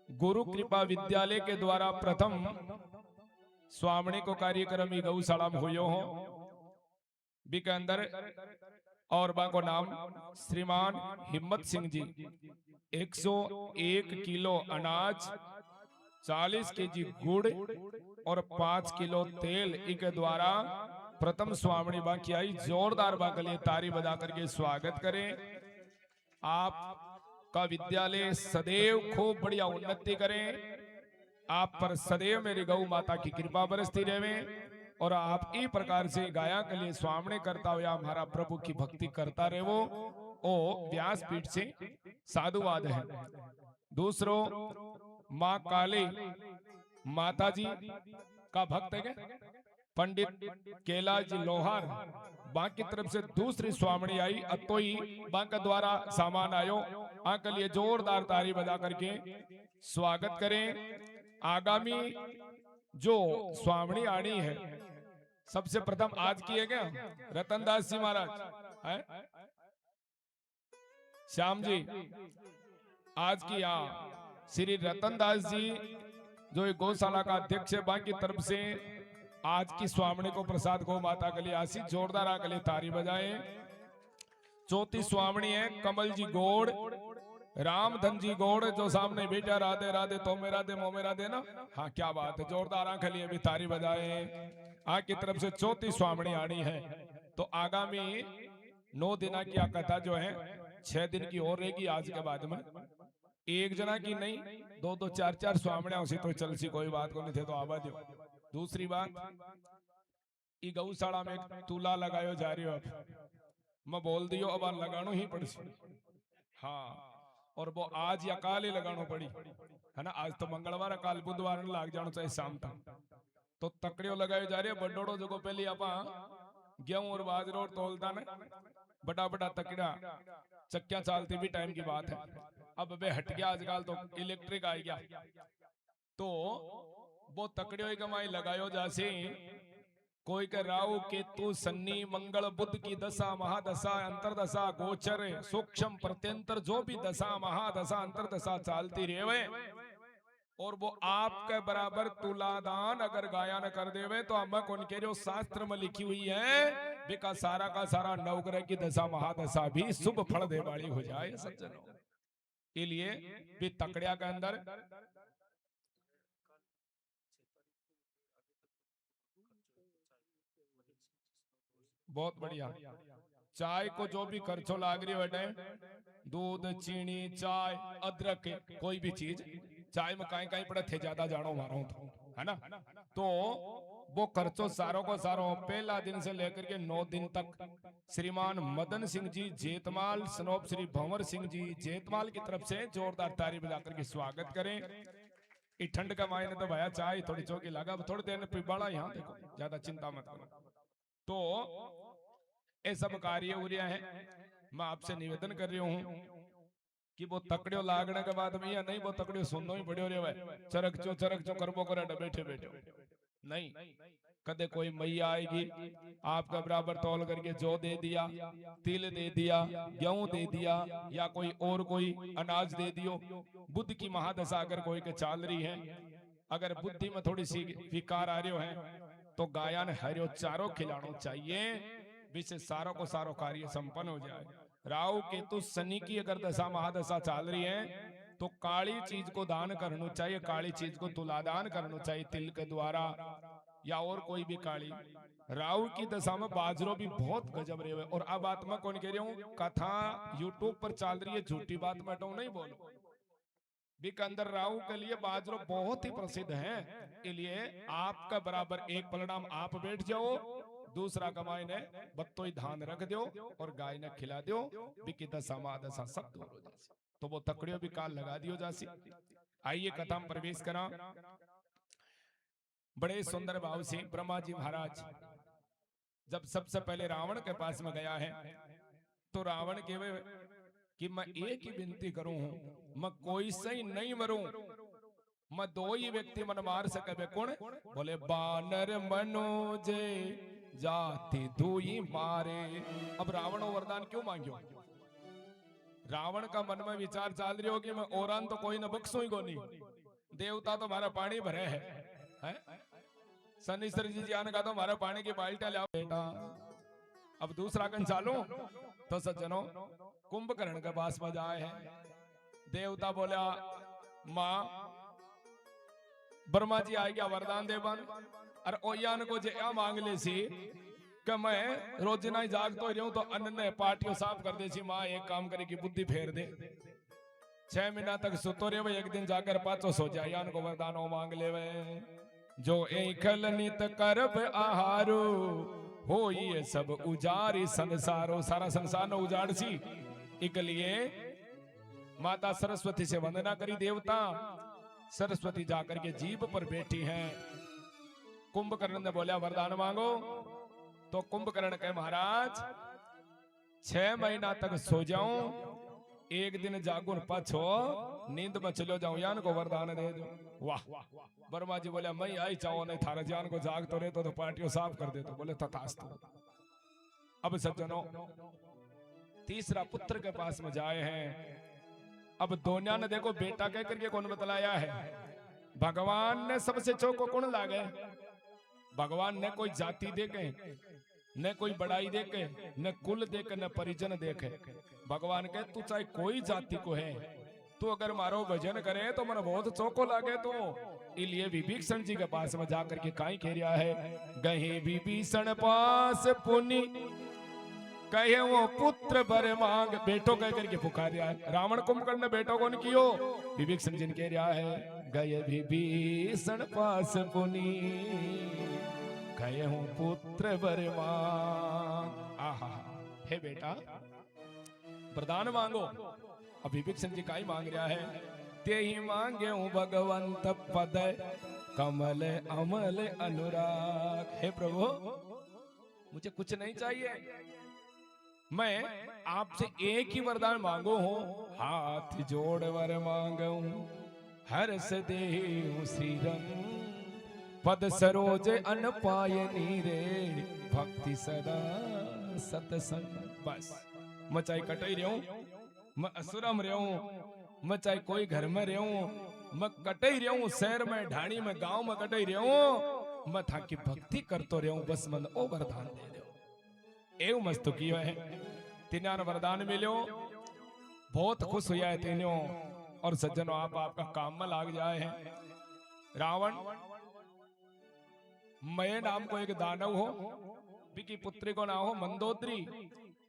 Speaker 1: गुरु कृपा विद्यालय के द्वारा प्रथम स्वामी को कार्यक्रम ही गौशाला में हुयो हो बी के अंदर और बा को नाम श्रीमान हिम्मत सिंह जी 101 किलो अनाज 40 केजी गुड़ और 5 किलो तेल इनके द्वारा प्रथम स्वामी बा की आई जोरदार बा के लिए तारी बजा करके स्वागत करें। आप का विद्यालय सदैव खूब बढ़िया उन्नति करें, आप पर सदैव मेरी गौ माता की कृपा बरसती रहे और आप इस प्रकार से गाया के लिए स्वामी करता हुआ हमारा प्रभु की भक्ति करता रहे वो व्यासपीठ से साधुवाद है। दूसरों माँ काली माता जी का भक्त है पंडित कैलाश जी लोहार बा की तरफ से दूसरी स्वामी आई अतोई बा के द्वारा सामान आयो आ के लिए जोरदार ताली बजा करके स्वागत करें। आगामी जो स्वामी आनी है सबसे प्रथम आज की है क्या रतनदास जी महाराज है श्याम जी आज की श्री रतनदास जी जो गौशाला का अध्यक्ष है बा की तरफ से आज की स्वामी को प्रसाद गौ माता के लिए आशीष जोरदार के लिए तारी बजाए। चौथी स्वामी है कमल जी गौड़ रामधन जी गौड़ जो सामने बेटा राधे राधे तो मेरा दे मो मेरा दे ना। हाँ क्या बात है जोरदार के लिए भी तारी बजाए। आ की तरफ से चौथी स्वामी आनी है तो आगामी 9 दिन की कथा जो है 6 दिन की और रहेगी आज के बाद में एक जना की नहीं 2-2 4-4 स्वामी उसी तो चल सी कोई बात को नहीं थे तो आवा दो। दूसरी बात ई गौशाला में एक तुला लगायो जा रही हो अब मैं बोल दियो अब लगानो ही पड़ सी। हाँ और वो आज या काल ही लगानो पड़ी है ना। आज तो मंगलवार काल बुधवार लाग जानो चाहिए शाम तक तो तकड़ियों लगायो जा रही है बड़ोड़ो जो पहले आप गेहूं और बाजरो और तोलता ने बड़ा बड़ा तकड़ा चक्कियां चालती भी टाइम की बात है। अब वे हट गया आजकल तो इलेक्ट्रिक आ गया तो वो तकड़ियों ही कमाई लगायो जासे कोई के राहु केतु शनि मंगल बुध की दशा महादशा अंतरदशा गोचर सूक्ष्म प्रत्यंतर जो भी दशा महादशा अंतरदशा चालती रहे और वो आपके बराबर तुलादान अगर गायन कर देवे तो हम कौन कह रहे हो शास्त्र में लिखी हुई है बेका सारा का सारा नवग्रह की दशा महादशा भी शुभ फल दे वाली हो जाए सज्जनों। इसलिए भी तकड़िया के अंदर बहुत बढ़िया चाय को जो भी खर्चो लाग रही बेटे दूध चीनी चाय अदरक कोई भी चीज चाय में कहीं कहीं पड़े थे ज्यादा जानो मारो तो है ना तो वो खर्चो सारों को सारों पहला दिन से लेकर के 9 दिन तक श्रीमान मदन सिंह जी जेतमाल सनोप श्री भंवर सिंह जी जेतमाल की तरफ से जोरदार ताली बजा करके स्वागत करें। इस ठंड का मायने तो भैया चाय थोड़ी चौकी लगा थोड़ी देर में पिबाड़ा यहाँ देखो ज्यादा चिंता मत करो तो ये सब कार्य हो रहा है। मैं आपसे निवेदन कर रही हूँ कि वो तकड़ियो लागने के बाद में या नहीं वो तकड़ियो सुनना ही पड़ियो रे भाई चरक चो करबो करे बैठे बैठे नहीं कदे कोई मैया आएगी आपका बराबर तौल करके जौ दे दिया तिल दे दिया गेहूं दे दिया या कोई और कोई अनाज दे दियो। बुद्ध की महादशा अगर कोई के चाल रही है अगर बुद्धि में थोड़ी सी विकार आ रही है तो गायन हरियो चारों खिलाना चाहिए जिससे सारों को सारो कार्य संपन्न हो जाए। राहु केतु शनि की अगर दशा महादशा चल रही है तो काली चीज को दान करना चाहिए काली चीज को तुलादान करना चाहिए तिल के द्वारा या और कोई भी काली। राहु की दशा में बाजरो भी बहुत गजब रहे हुए और अब बात मैं कौन कह रही हूँ कथा यूट्यूब पर चल रही है झूठी बात मैं तो नहीं बोलूं बिक अंदर राहु के लिए बाजरो बहुत ही प्रसिद्ध है। इसलिए आपका बराबर एक परिणाम आप बैठ जाओ दूसरा कमाई ने बत्तो ही धान रख दो और गाय ने खिला दो बिकी दशा महादशा सब दूर हो जासी तो वो तकड़ियों भी काल लगा दियो जासी। आइए कथा में प्रवेश करा। बड़े सुंदर भाव से ब्रह्मा जी महाराज जब सबसे पहले रावण के पास में गया है तो रावण के कि मैं एक ही विनती करूं मैं कोई से ही नहीं मरूं मैं 2 ही व्यक्ति मन मार सके कौन बोले बानर मनोजे जाति दुई मारे। अब रावण और वरदान क्यों मांगियो? रावण का मन में विचार चाल रही हो कि मैं औरान तो कोई न बख्सू ही कोनी, देवता तो हमारा पानी भरे है? शनिश्चर जी जान का तो हमारा पानी की बाल्टियां लाओ बेटा। अब दूसरा कन चालू तो सज्जनों कुंभकर्ण के पास में जाए हैं। देवता बोला मां ब्रह्मा जी आ गया वरदान देवन और ओयान को जे या मांग ले सी कि मैं रोजिना ही जागतो रहूं तो अन्न ने पाटियों साफ कर दे सी। मां एक काम करे की बुद्धि फेर दे, 6 महीना तक सुतो रहे, एक दिन जाकर पाचो सो जाए। यान को वरदान मांग ले जो एकल नित करब आहारो हो ये सब उजारी संसारो। सारा संसार ने उजाड़ सी, इक लिए माता सरस्वती से वंदना करी। देवता सरस्वती जाकर के जीभ पर बैठी हैं। कुंभकर्ण ने बोला वरदान मांगो, तो कुंभकर्ण कहे महाराज 6 महीना तक सो जाऊं, एक दिन जागून पाछो नींद में चलो जाऊं, यान को वरदान दे दो। वाह, ब्रह्मा जी बोले मैं आई चाहो नहीं, थारा जान को जाग तो रहे तो पार्टियों साफ कर दे। तो बोले तथास्तु। अब सज्जनों तीसरा पुत्र के पास में जाए हैं। अब दोनिया ने देखो बेटा कह करके कौन बतलाया है? भगवान ने सबसे चौको कौन लागे? भगवान ने कोई जाति देखे, न कोई बड़ाई देखे, न कुल देखे, न परिजन देखे। भगवान कहे तू चाहे कोई जाति को है, तू अगर मारो भजन करे तो मन बहुत चौको लागे। तो इसलिए विभीषण जी के पास में जाकर के काई कह रहा है, गहे विभीषण पास पुनि कहे वो पुत्र बर मांग। बेटो कह करके पुकार रहा है। रावण कुंभकर्ण ने बेटो कौन कियो? विभीषण जी कह रहा है गए विभीषण पास पुनि कहे हूं पुत्र बर मांग। आहा, हे बेटा वरदान मांगो। अब विभीषण जी का ही मांग रहा है, ते ही मांगे हूं भगवंत पद कमल अमल अनुराग। हे प्रभु मुझे कुछ नहीं चाहिए, मैं आपसे एक ही वरदान मांगो हूं, हाथ जोड़ वर मांगू हर्ष देहु श्रीरंग पद सरोज अन पायनी रे भक्ति सदा सतसंग। बस मैं चाहे कटई रहूं, मैं असुरम रहूं, मैं चाहे कोई घर में रहूं, मैं कटई रहूं, शहर में ढाणी में गांव में कटई रहूं, मैं था की भक्ति करतो रहूं, बस मन ओ वरदान दे दो। एवं मस्त कियो है। तीन वरदान मिलो, बहुत खुश हुआ है तीनों। और सज्जनों आप आपका काम में लाग जाए हैं। रावण मय नाम को एक दानव हो, बिकी पुत्री को नाम हो मंदोदरी,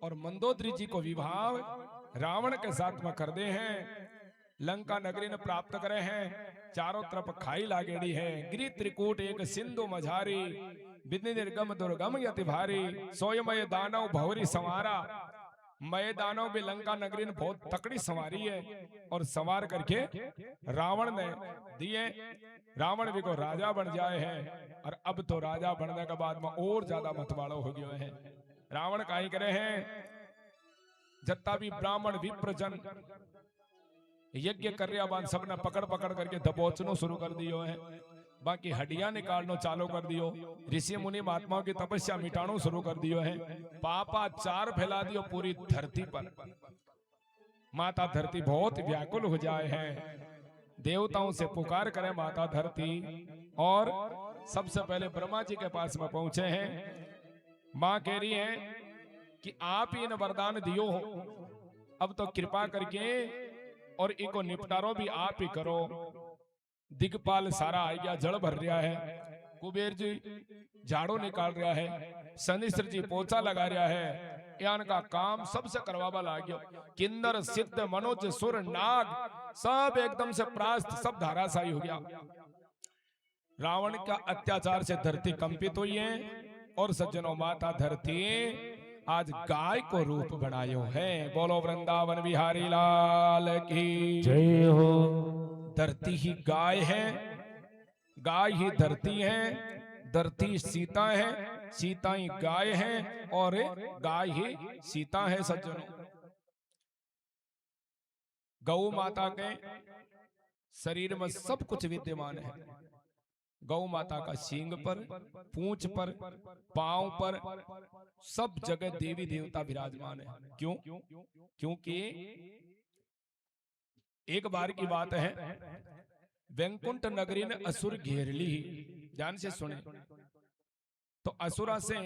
Speaker 1: और मंदोदरी जी को विवाह रावण के साथ में कर दे हैं। लंका नगरी ने प्राप्त करे हैं। चारों तरफ खाई लागेड़ी है, गिरि त्रिकूट एक सिंधु मझारी, विधि निर्गम दुर्गम यति भारी, सोयमय दानव भवरी संवारा। मय दानव भी लंका नगरी ने बहुत तकड़ी संवारी है, और संवार करके रावण ने दिए। रावण भी को राजा बन जाए हैं, और अब तो राजा बनने के बाद में और ज्यादा मतवाड़ो हो गए हैं। रावण का ही करे हैं, जत्ता भी ब्राह्मण विप्रजन यज्ञ कर रहा बान सबने पकड़ पकड़ करके दबोचनो शुरू कर दियो है। बाकी हड्डियां निकालनो चालू कर दियो, ऋषि मुनि महात्माओं की तपस्या मिटानो शुरू कर दियो है। पापाचार फैला दियो पूरी धरती पर। माता धरती बहुत व्याकुल हो जाए हैं। देवताओं से पुकार करे माता धरती, और सबसे पहले ब्रह्मा जी के पास में पहुंचे हैं। मां कह रही है कि आप ही इन वरदान दियो हो, अब तो कृपा करके और इनको निपटारो भी आप ही करो। दिगपाल सारा आ गया, जल भर रहा है, कुबेर जी झाड़ू निकाल रहा है, शनिश्चर जी पोछा लगा रहा है, यान का काम सबसे करवावा लाग्यो। किन्नर सिद्ध मनोज सुर नाग सब एकदम से प्रास्त, सब धाराशायी हो गया। रावण का अत्याचार से धरती कंपित हुई है। और सज्जनों माता धरती आज गाय को रूप बनायो है। बोलो वृंदावन बिहारी लाल की
Speaker 2: जय हो।
Speaker 1: धरती ही गाय है, गाय ही धरती है, धरती सीता है, सीता ही गाय है, और गाय ही सीता है। सज्जनों गौ माता के शरीर में सब कुछ विद्यमान है। गौ माता का सींग पर, पूंछ पर, पांव पर, सब जगह देवी देवता विराजमान है। क्यों? क्योंकि एक बार की बात है, वैकुंठ नगरी ने असुर घेर ली। ध्यान से सुने। तो असुरा से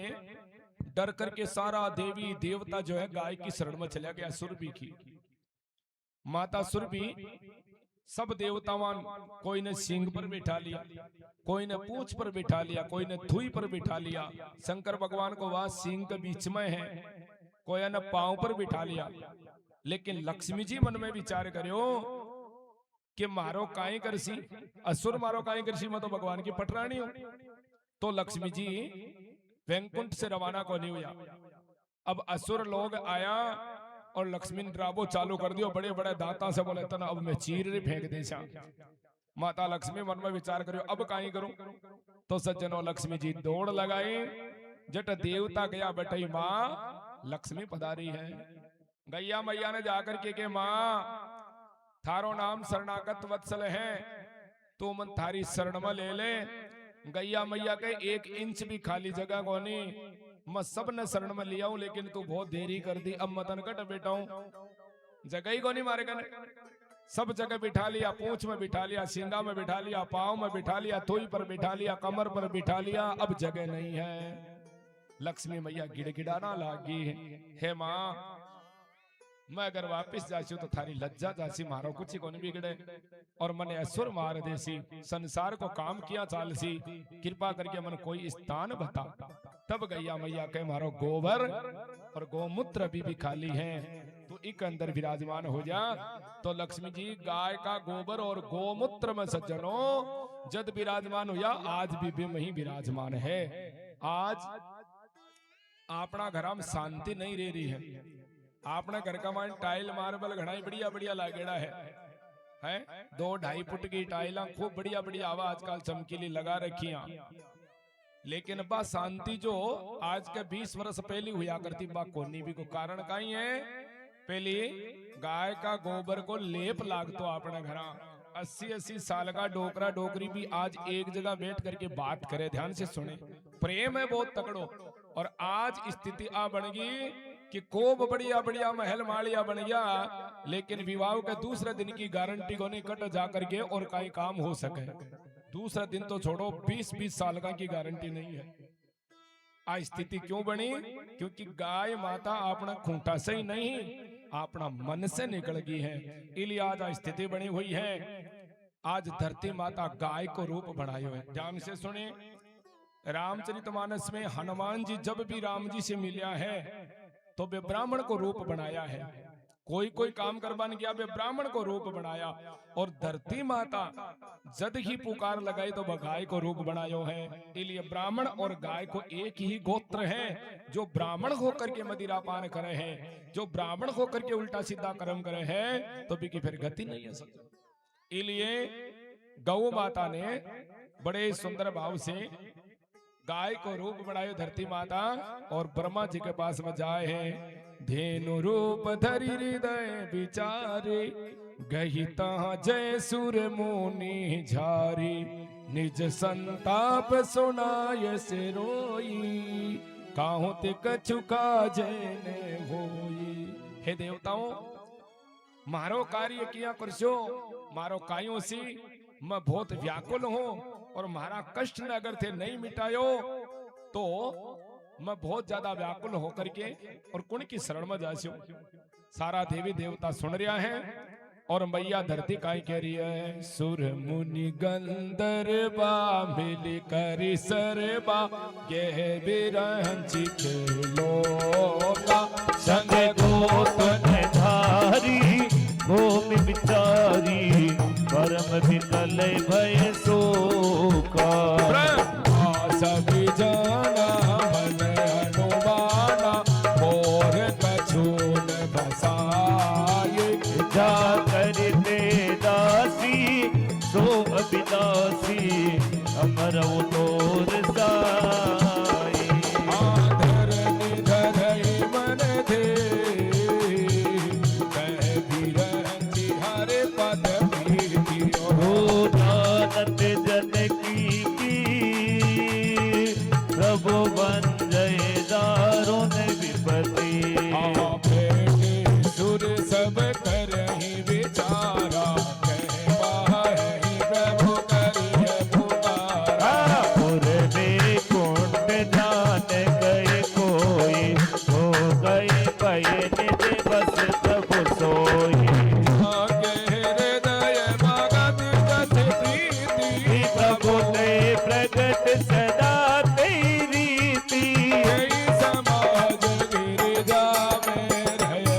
Speaker 1: डर करके सारा देवी देवता जो है गाय की शरण में चला गया। सुरभि की माता सुरभि सब देवतावान, कोई ने सिंह पर बिठा लिया, कोई ने पूंछ पर बिठा लिया, कोई ने धुई पर बिठा लिया। शंकर भगवान को वहां सिंह के बीच में है, कोई ने पांव पर बिठा लिया। लेकिन लक्ष्मी जी मन में विचार करो कि मारो काई करसी, असुर मारो काई करसी, मैं तो भगवान की पटरानी हूं। तो लक्ष्मी जी वैकुंठ से रवाना को नहीं हुआ। अब असुर लोग आया और लक्ष्मी ने ड्राबो चालू कर दियो, बड़े बड़े दांता से बोले तना अब मैं चीर रे फेंक दे। माता लक्ष्मी मन में विचार करो अब काई करूं। तो सज्जनों लक्ष्मी जी दौड़ लगाई, जट देवता गया बेटई माँ लक्ष्मी पधारी है। गैया मैया ने जाकर के माँ थारो नाम शरणागत वत्सल है, तू मन थारी शरण में ले ले। गैया मैया के 1 इंच भी खाली जगह कोनी, मैं सब ने शरण में लिया हूं, लेकिन तू बहुत देरी कर दी, अब मतन कट बेटा हूं, जगह ही कोनी मारे कने। सब जगह बिठा लिया, पूंछ में बिठा लिया, सींगा में बिठा लिया, पांव में बिठा लिया, थोई पर बिठा लिया, कमर पर बिठा लिया, अब जगह नहीं है। लक्ष्मी मैया गिड़गिड़ाना लागी, हे माँ मैं अगर वापिस जासी तो थारी लज्जा जासी, मारो कुछ ही कोनी बिगड़े और मने असुर मार देसी, संसार को काम किया चालसी, कृपा करके मन कोई स्थान बता। तब गैया मैया के मारो गोबर और गोमूत्र भी खाली है, तो एक अंदर विराजमान हो जा। तो लक्ष्मी जी गाय का गोबर और गोमूत्र में सज्जनों जद विराजमान हो जा, आज भी वही विराजमान है। आज अपना घर में शांति नहीं रह रही है। आपने घर का मान टाइल मार्बल घड़ाई बढ़िया बढ़िया लागेड़ा है 2-2.5 फुट की टाइला खूब बढ़िया बढ़िया आवा आजकल चमकीली लगा रखी, लेकिन बा शांति जो आज के 20 वर्ष पहले हुआ करती बा कोनी भी को कारण कहीं है। पहले गाय का गोबर को लेप लागतो अपने घर, 80-80 साल का डोकरा डोकरी भी आज एक जगह बैठ करके बात करे, ध्यान से सुने, प्रेम है बहुत तकड़ो। और आज स्थिति आ बन गई कि खूब बढ़िया बढ़िया महल मालिया बन गया, लेकिन विवाह के दूसरे दिन की गारंटी को नहीं कट जा करके और कई काम हो सके। दूसरा दिन तो छोड़ो, 20-20 साल का की गारंटी नहीं है। आज स्थिति क्यों बनी? क्योंकि गाय माता अपना खूंटा से ही नहीं अपना मन से निकल गई है, इसलिए आज स्थिति बनी हुई है। आज धरती माता गाय को रूप बढ़ाए हुए। ध्यान से सुने, रामचरितमानस में हनुमान जी जब भी राम जी से मिलिया है तो वे ब्राह्मण को रूप बनाया है। कोई काम करवाने गया वे ब्राह्मण को रूप बनाया, और धरती माता जद ही पुकार लगाई तो वह गाय को रूप बनायो है। इसलिए ब्राह्मण और गाय को एक ही गोत्र है। जो ब्राह्मण होकर के मदिरा पान करे हैं, जो ब्राह्मण होकर के उल्टा सीधा कर्म करे हैं, तो भी की फिर गति नहीं है सकती। इसलिए गौ माता ने बड़े सुंदर भाव से गाय को रूप बनायो धरती माता, और ब्रह्मा जी के पास में जाए हैं। धेनु रूप धरि हृदय विचारे, गहिता जय सुर मुनि झारी, निज संताप सुनाय से रोई, काहू ते कछु काजने होई। हे देवताओं, मारो कार्य किया करशो, मारो कायों सी मैं बहुत व्याकुल हूं, और मारा कष्ट ने अगर थे नहीं मिटायो तो मैं बहुत ज्यादा व्याकुल होकर के और कुण की शरण में जास्यो। सारा देवी देवता सुन रहा है, और मैया धरती काई कह रही है। सुर मुनि गंधर्वा मिल कर सरबा, यह बिरहंची खेलोगा,
Speaker 2: संग गोतन धारी भूमि बिचारी, परम विकल भय शोका।
Speaker 1: सभी जाना मन अनुमाना, और कछु न बसाए,
Speaker 2: जा करते दासी सो अविनाशी, अमर तोर साई।
Speaker 1: धरनी धरई मन थे, कह बिरहंची हरे पद मीर की।
Speaker 2: हो जानत जन की सदा तेरी रीति
Speaker 1: यही समाज गिरिजा में रहो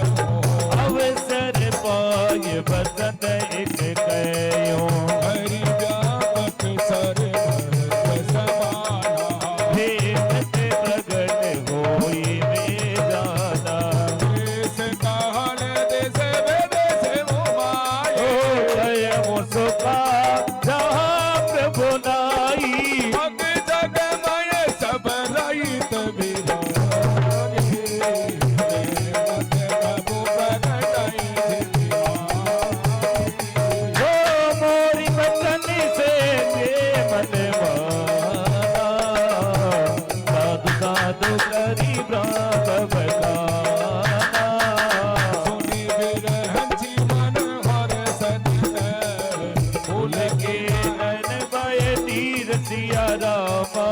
Speaker 2: अवसर पाए बसत एक कयो
Speaker 1: हरि व्यापक सर्वत्र समाना
Speaker 2: भेद प्रगट होई में जाना
Speaker 1: देश काल देश विदेश मोमाए
Speaker 2: जय मुसुका जहाँ प्रभु नाई
Speaker 1: जग जगमय सब रहित विरागे मत प्रभु प्रगटाई
Speaker 2: जो मोरी बचन से जे मन माना साधु साधु करी ब्रह्म बगाना
Speaker 1: सुनी विरह जीवन हर सदिन फूल
Speaker 2: के नैन बय तीर सिया रामा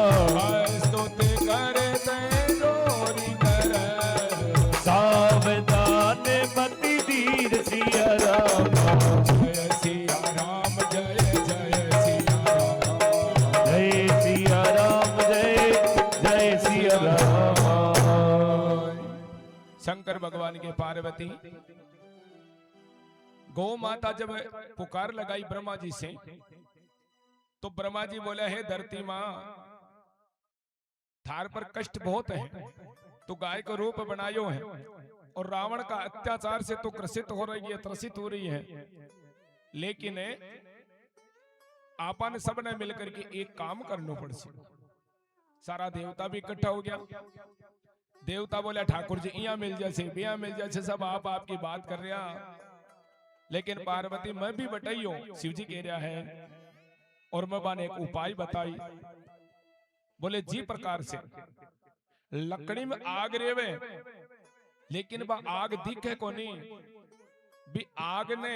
Speaker 1: स्तुति करे ते जोरी करे
Speaker 2: सावधान मति धीर सिया रामा
Speaker 1: जय सिया राम जय जय सिया राम
Speaker 2: जय सिया राम जय जय सिया राम
Speaker 1: शंकर भगवान के पार्वती गौ माता जब पुकार लगाई ब्रह्मा जी से तो ब्रह्मा जी बोले हे धरती माँ थार पर कष्ट बहुत है तो गाय को रूप बनायो है और रावण का अत्याचार से तो त्रसित हो रही है त्रसित हो रही है लेकिन आपन सब ने मिलकर के एक काम करना पड़ सारा देवता भी इकट्ठा हो गया देवता बोले ठाकुर जी यहाँ मिल जैसे बिया मिल जैसे सब आप आपकी बात कर रहा लेकिन पार्वती मैं भी बताइयो शिव जी कह रहा है और मैं बाने एक उपाय बताई बोले जी प्रकार से लकड़ी में आग रेवे लेकिन वह आग दिखे को नहीं भी आग ने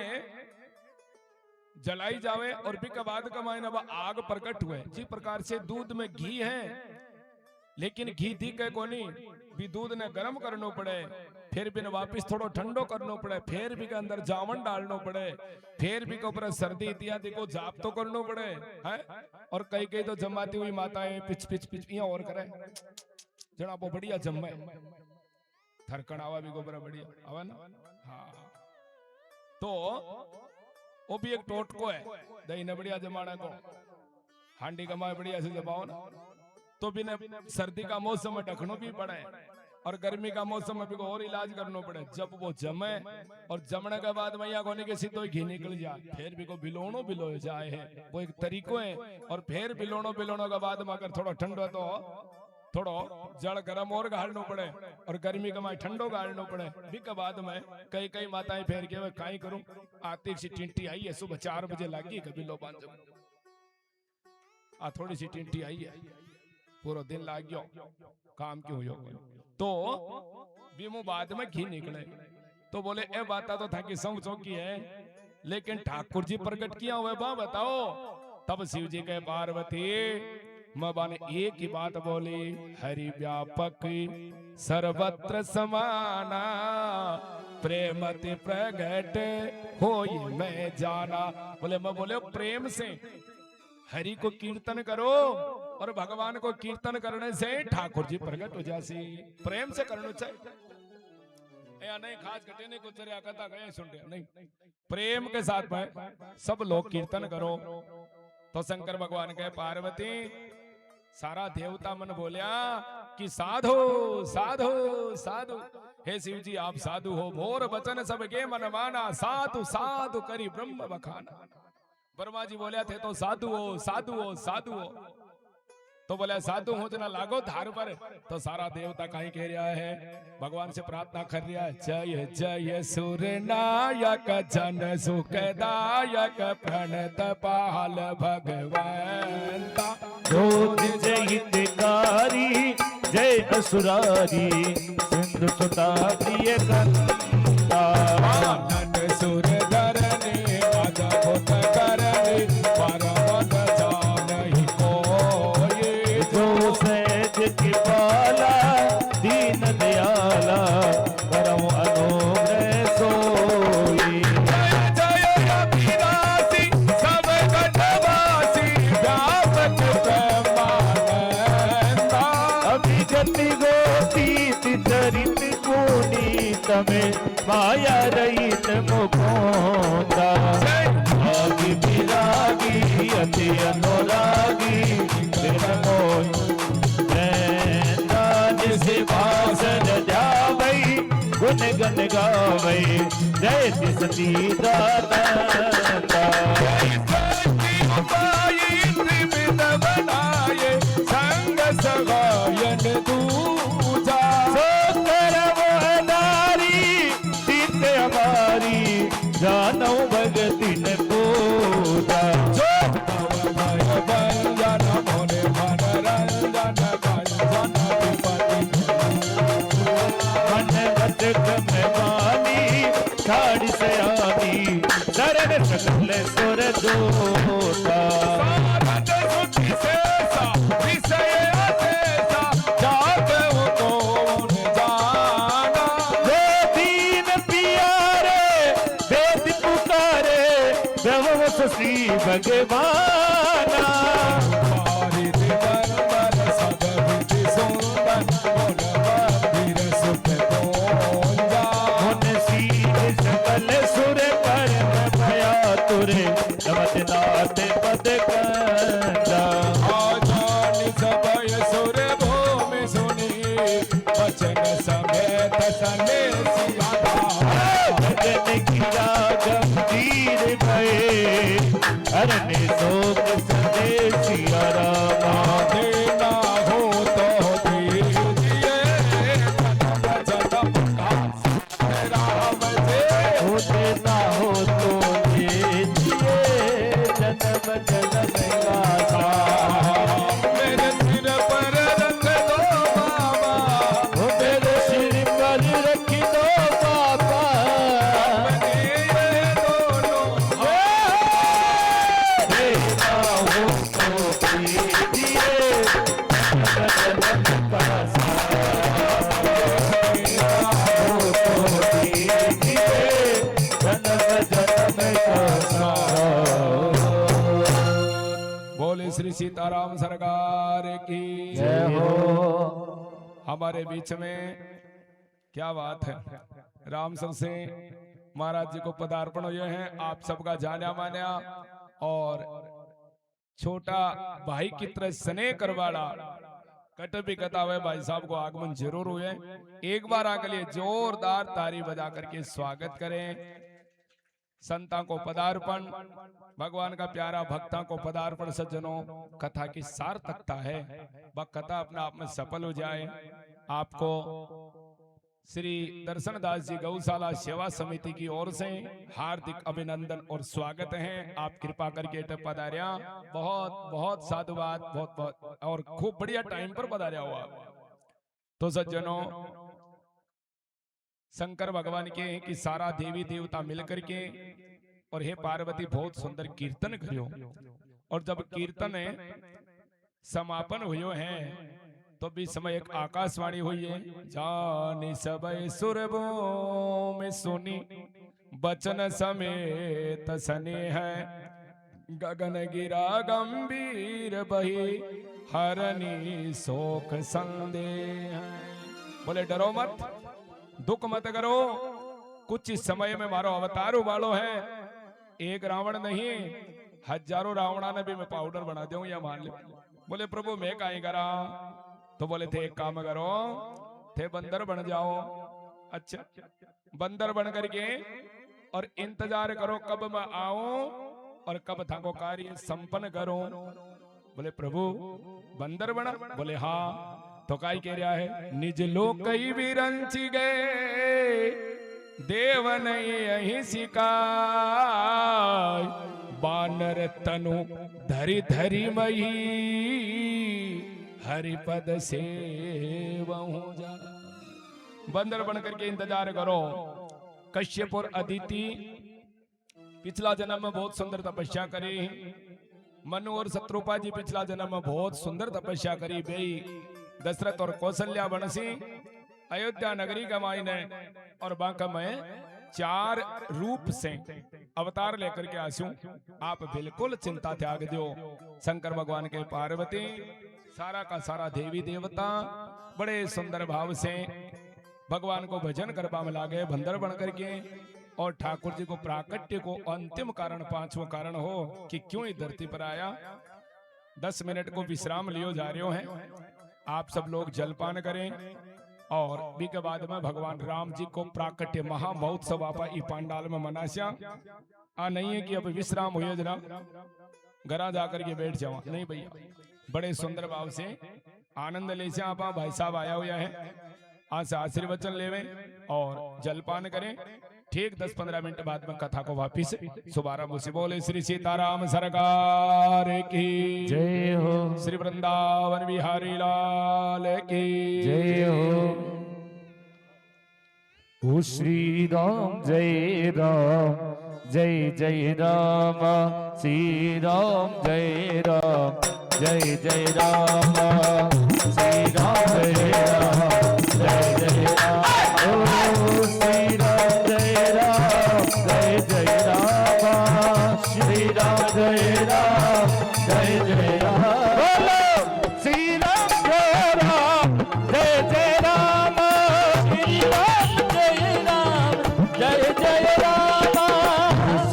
Speaker 1: जलाई जावे और भी कबाद कमाए ना वह आग प्रकट हुए जी प्रकार से दूध में घी है लेकिन घी दिखे को नहीं भी दूध ने गर्म करना पड़े फिर भी वापिस थोड़ा ठंडो करना पड़े फिर भी के अंदर जावन डालना पड़े फिर भी के ऊपर सर्दी इत्यादि को जाप तो करना पड़े है और कई कई तो जमाती हुई माताएं पिच पिच पिच यहाँ और करे जना वो बढ़िया जम्मे थरकन आवा भी गोबरा बढ़िया आवा ना हाँ तो वो भी एक टोटको है दही ने बढ़िया जमाना को हांडी कमाए बढ़िया से जमाओ ना तो भी ने सर्दी का मौसम में ढकनो भी पड़े और गर्मी का मौसम में भी को और इलाज करना पड़े जब वो जमे और जमने के बाद मैया कोने के सीधो घी निकल जाए फिर भी को बिलोनो बिलो जाए है वो एक तरीको है और फिर बिलोनो के बाद में अगर थोड़ा ठंडो तो थोड़ो जड़ गर्म और गाड़ना पड़े और गर्मी का माए ठंडो गाड़ना पड़े भी के बाद में कई कई माताएं फेर के काई करूं आती सी टिंटी आई है सुबह 4 बजे लागी कभी लो बांध आ थोड़ी सी टिंटी आई है पूरा दिन लाग गयो काम क्यों हो तो बीमो बाद में घी निकले तो बोले ए बात तो था कि सौ चौकी है लेकिन ठाकुर जी प्रकट किया हुए बा बताओ तब शिव जी के पार्वती मां ने एक ही बात बोली हरि व्यापक सर्वत्र समाना प्रेमति प्रगट होई मैं जाना बोले मैं बोले प्रेम से हरि को कीर्तन करो और भगवान को कीर्तन करने से ठाकुर जी प्रकट हो जासी प्रेम से करना चाहिए या नहीं खास घटे नहीं कुछ कथा गए सुन रहे नहीं प्रेम के साथ में सब लोग कीर्तन करो तो शंकर भगवान के पार्वती सारा देवता मन बोलिया कि साधु साधु साधु हे शिव जी आप साधु हो भोर वचन सबके मन माना साधु साधु करी ब्रह्म बखाना ब्रह्मा जी बोलिया थे तो साधु हो साधु हो साधु हो तो बोले साधु हो जना लागो धार पर तो सारा देवता कहीं कह रहा है भगवान से प्रार्थना कर रहा है जय जय सुर नायक जन सुखदायक प्रणत पाल भगवंता
Speaker 2: जय हितकारी जय असुरारी सिंधु सुता प्रिय कंता
Speaker 1: सुर धरने आजा भूत करने परमत जानहि कोई
Speaker 2: जो सहज कृपाला दीन दयाला परम अनुग्रह सोई
Speaker 1: जय जय अभिलाषी सब घटवासी व्यापक ब्रह्मांड
Speaker 2: गोती गोती चरित गुनी तमे माया रहित मुकोंदा आगी विरागी अति अनुरागी तेरा मोह जिसे भाषण जावई गुण गण गावई जय सती दाता
Speaker 1: बनाए संग सगायन दूजा
Speaker 2: नारी चित हमारी जानो भगति न पूजा
Speaker 1: बंजन मोने मनरंजन
Speaker 2: मन मत में मानी छाड़ से आनी शरण सकल सुर दोता श्री भगवाना सकल सुर पर भया तुरे नमनाथ पद कंजा
Speaker 1: सबय सुर भूमि सुनी वचन समेत सने
Speaker 2: भजन किया गंभीर भये हरने शोक संदेशिया रामा
Speaker 1: देना हो तो दीजिए राम से
Speaker 2: हो देना हो तो दीजिए जन्म जन्म का
Speaker 1: मेरे सिर पर रख दो बाबा
Speaker 2: हो मेरे सिर पर रख दो बाबा
Speaker 1: ये दोनों
Speaker 2: देना हो तो दीजिए जन्म जन्म का
Speaker 1: बोले श्री सीताराम सरकार की
Speaker 2: जय हो।
Speaker 1: हमारे बीच में क्या बात है, राम सर से महाराज जी को पदार्पण हुए हैं। आप सबका जाना माना और छोटा भाई की तरह स्नेह करवाड़ा कट भी कथा हुए भाई साहब को आगमन जरूर हुए। एक बार आके लिए जोरदार ताली बजा करके स्वागत करें। संता को पदार्पण, भगवान का प्यारा भक्ता को पदार्पण। सज्जनों, कथा की सार्थकता है, वह कथा अपने आप में सफल हो जाए। आपको श्री दर्शन दास जी गौशाला सेवा समिति की ओर से हार्दिक अभिनंदन और स्वागत है। आप कृपा करके पधारिया, बहुत बहुत साधुवाद, बहुत बहुत और खूब बढ़िया टाइम पर पधारिया हुआ। तो सज्जनों, शंकर भगवान के कि सारा देवी देवता मिलकर के और हे पार्वती बहुत सुंदर कीर्तन करियो। और जब कीर्तन समापन हुयो है तो भी समय एक आकाशवाणी हुई है, जानी सबय सुरभो में सुनी बचन समेत सने है, गगन गिरा गंभीर बही हरनी शोक संदेह। बोले डरो मत, दुख मत करो, कुछ इस समय में मारो अवतार वालो है। एक रावण नहीं, हजारों रावणा ने भी मैं पाउडर बना दूं या मान ले। बोले प्रभु मैं काहे करा? तो बोले थे एक काम करो, थे बंदर बन जाओ। अच्छा, बंदर बन करके और इंतजार करो कब मैं आऊं और कब था को कार्य संपन्न करो। बोले प्रभु बंदर बना? बोले हाँ। तो काय कह रहा है, निज लोक कई विरंच गए देव नहीं यही सिकाय, बानर तनु धरी धरी मही हरिपद से वहु जा। बंदर बन करके इंतजार करो। कश्यप और अदिति पिछला जन्म में बहुत सुंदर तपस्या करी। मनु और शत्रुपा जी पिछला जन्म में बहुत सुंदर तपस्या करी। बेई दशरथ और कौशल्या बनसी अयोध्या नगरी का मायने और बांका में 4 रूप से अवतार लेकर के आसू। आप बिल्कुल चिंता त्याग दो। शंकर भगवान के पार्वती सारा का सारा देवी देवता बड़े सुंदर भाव से भगवान को भजन करवा में लागे बंदर बन करके। और ठाकुर जी को प्राकट्य को अंतिम कारण, पांचवा कारण हो कि क्यों इस धरती पर आया। 10 मिनट को विश्राम लियो जा रहे हैं। आप सब लोग जलपान करें और भी के बाद में भगवान राम जी को प्राकट्य महामहोत्सव आपा ई पांडाल में मनास्या। नहीं है कि अब विश्राम हुई जरा घरा जाकर के बैठ जाओ, नहीं भैया, बड़े सुंदर भाव से आनंद ले से आपा भाई साहब आया हुआ है। आज से आशीर्वचन लेवे और जलपान करें। ठीक 10-15 मिनट बाद में कथा को वापिस शुभारंभ से बोले श्री सीताराम सरकार की
Speaker 2: जय हो,
Speaker 1: श्री वृंदावन बिहारी लाल की
Speaker 2: जय हो। ओ श्री राम जय राम, जय जय राम, श्री राम जय राम, जय जय राम, श्री राम जय राम, जय जय राम। ओ श्री राम जय राम, जय जय राम, श्री राम जय राम, जय जय राम। बोलो श्री राम जय राम, जय जय राम, श्री राम जय राम, जय जय राम, श्री राम जय राम, जय जय राम,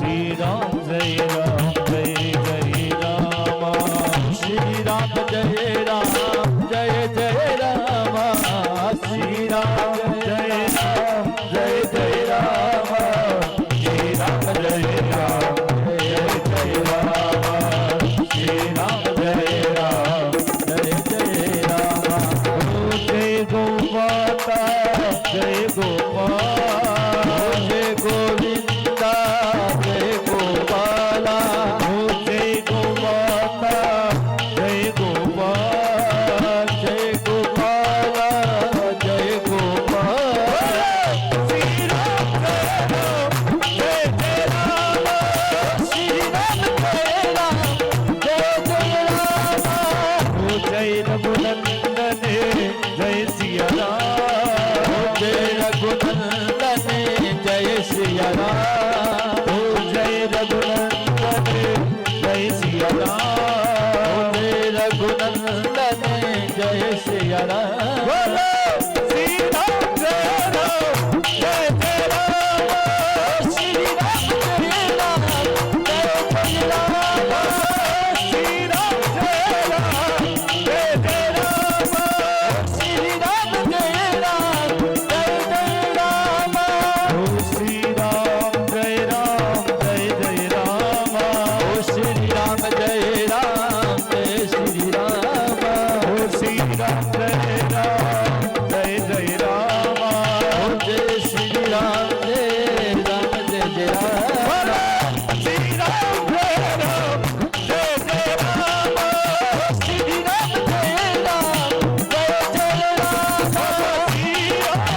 Speaker 2: श्री राम जय राम, जय जय राम, श्री राम जय राम, जय जय राम, श्री राम जय राम, जय जय राम, श्री राम जय राम, जय जय राम। जय गोमाता, जय गोपाल, जय गोविंदा, जय गोपाला, जय गोमाता, जय गोपाल, जय गोपाला, जय गोपाल। श्री राम जय राम, जय जय राम, श्री राम जय राम, जय जय राम। जय रघुनंदन जय सिया राम, जय रघुनंदन जय सिया राम, जय रघुनंदन जय सिया राम, जय रघुनंदन जय सिया राम। बोलो श्री राम जय राम, जय जय राम, श्री राम जय राम, जय जय राम, श्री राम जय राम, जय जय राम, श्री राम जय राम, जय जय राम। ओ श्री राम जय राम, जय जय राम, ओ श्री राम जय राम, जय श्री राम, ओ श्री राम जय राम, जय जय राम, ओ जय श्री राम जय राम, जय जय राम। श्री राम जय राम, जय जय राम, श्री राम जय राम, जय जय राम, श्री राम जय राम, जय जय राम, श्री राम जय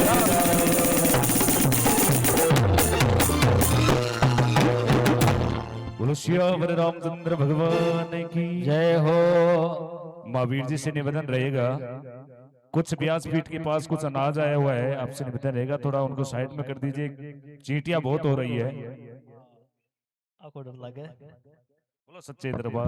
Speaker 2: राम, बोलो श्यावर रामचंद्र भगवान की जय हो। महावीर जी से निवेदन रहेगा, कुछ व्यासपीठ के पास कुछ अनाज आया हुआ है, आपसे निवेदन रहेगा थोड़ा उनको साइड में कर दीजिए, चींटियां बहुत हो रही है।
Speaker 3: आपको डर लगे?
Speaker 2: बोलो सच्चे दरबार।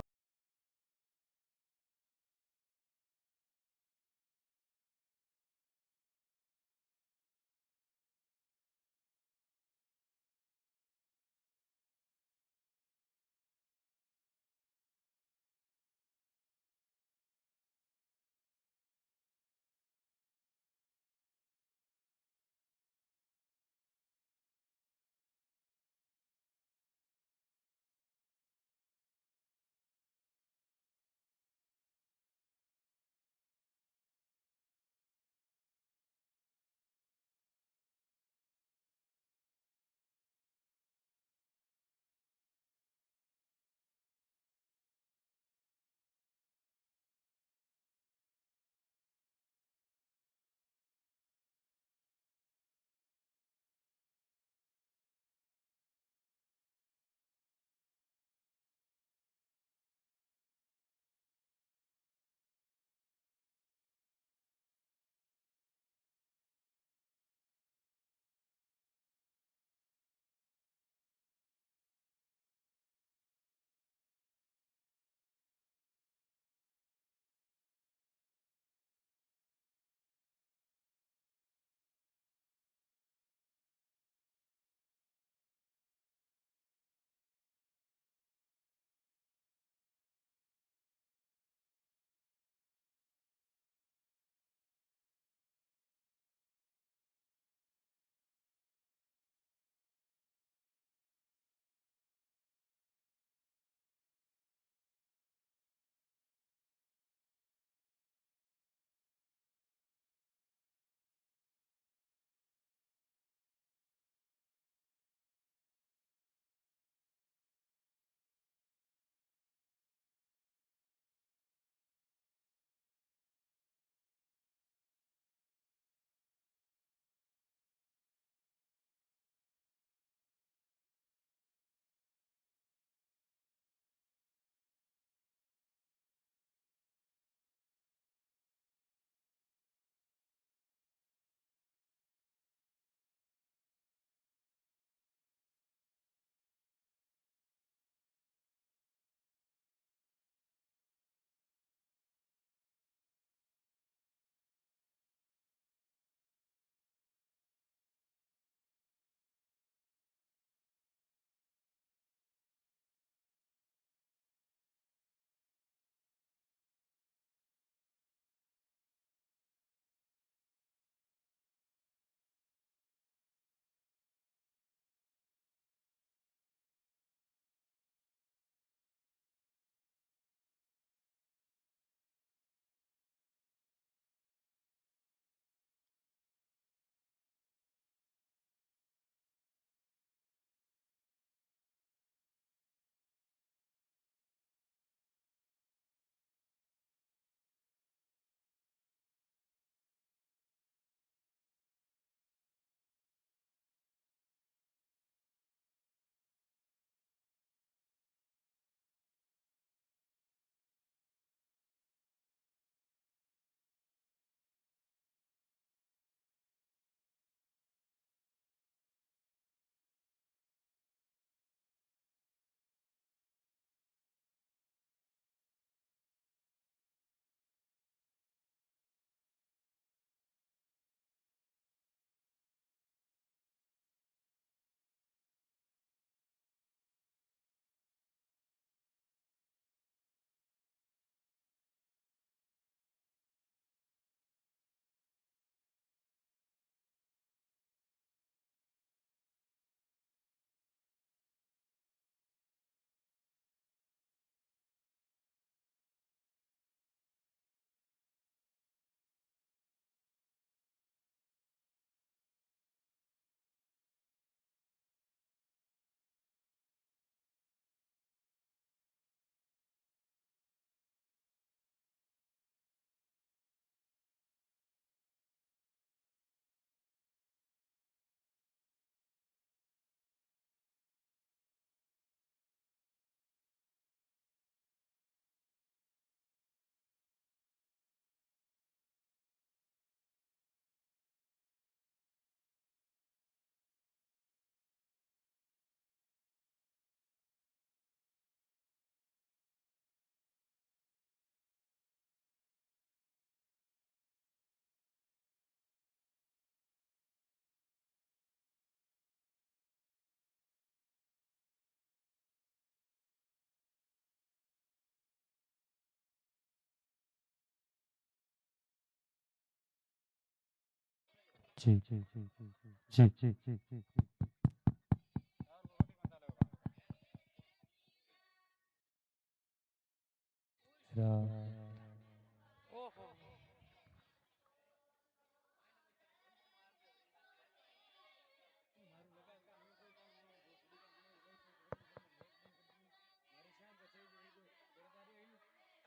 Speaker 3: जी जी जी जी जी जी जी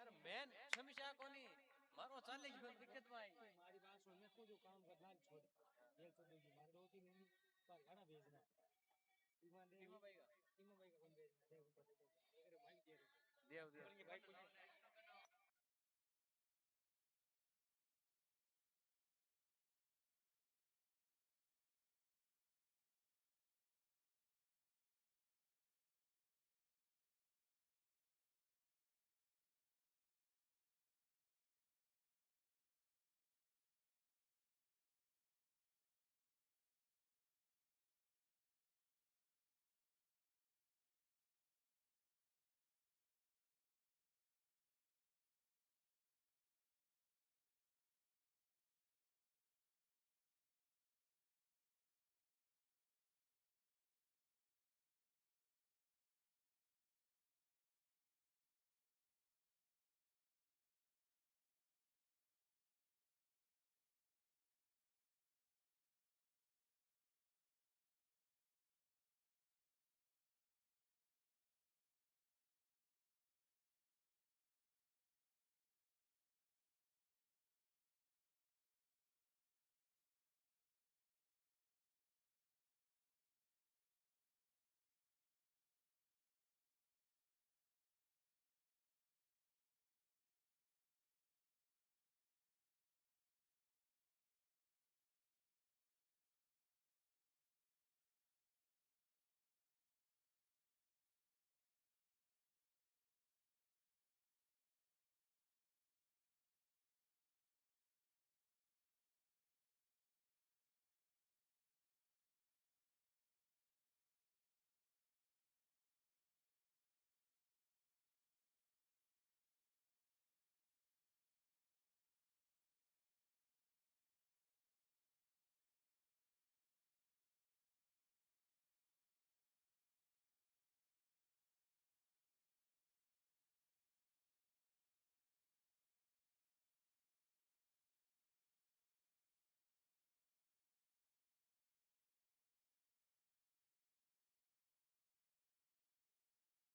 Speaker 4: अरे मैन समस्या कोनी मारो 40 में दिक्कत में आई
Speaker 1: हमारी बात सुन ले, तू जो काम करना है छोड़, ये तो देगी मार दो तीन नहीं पर गाना भेजना ईमान भाई का कौन भेजना, देव को दे दो, अगर भाई दे
Speaker 4: देव देव
Speaker 1: बोलेंगे भाई कुछ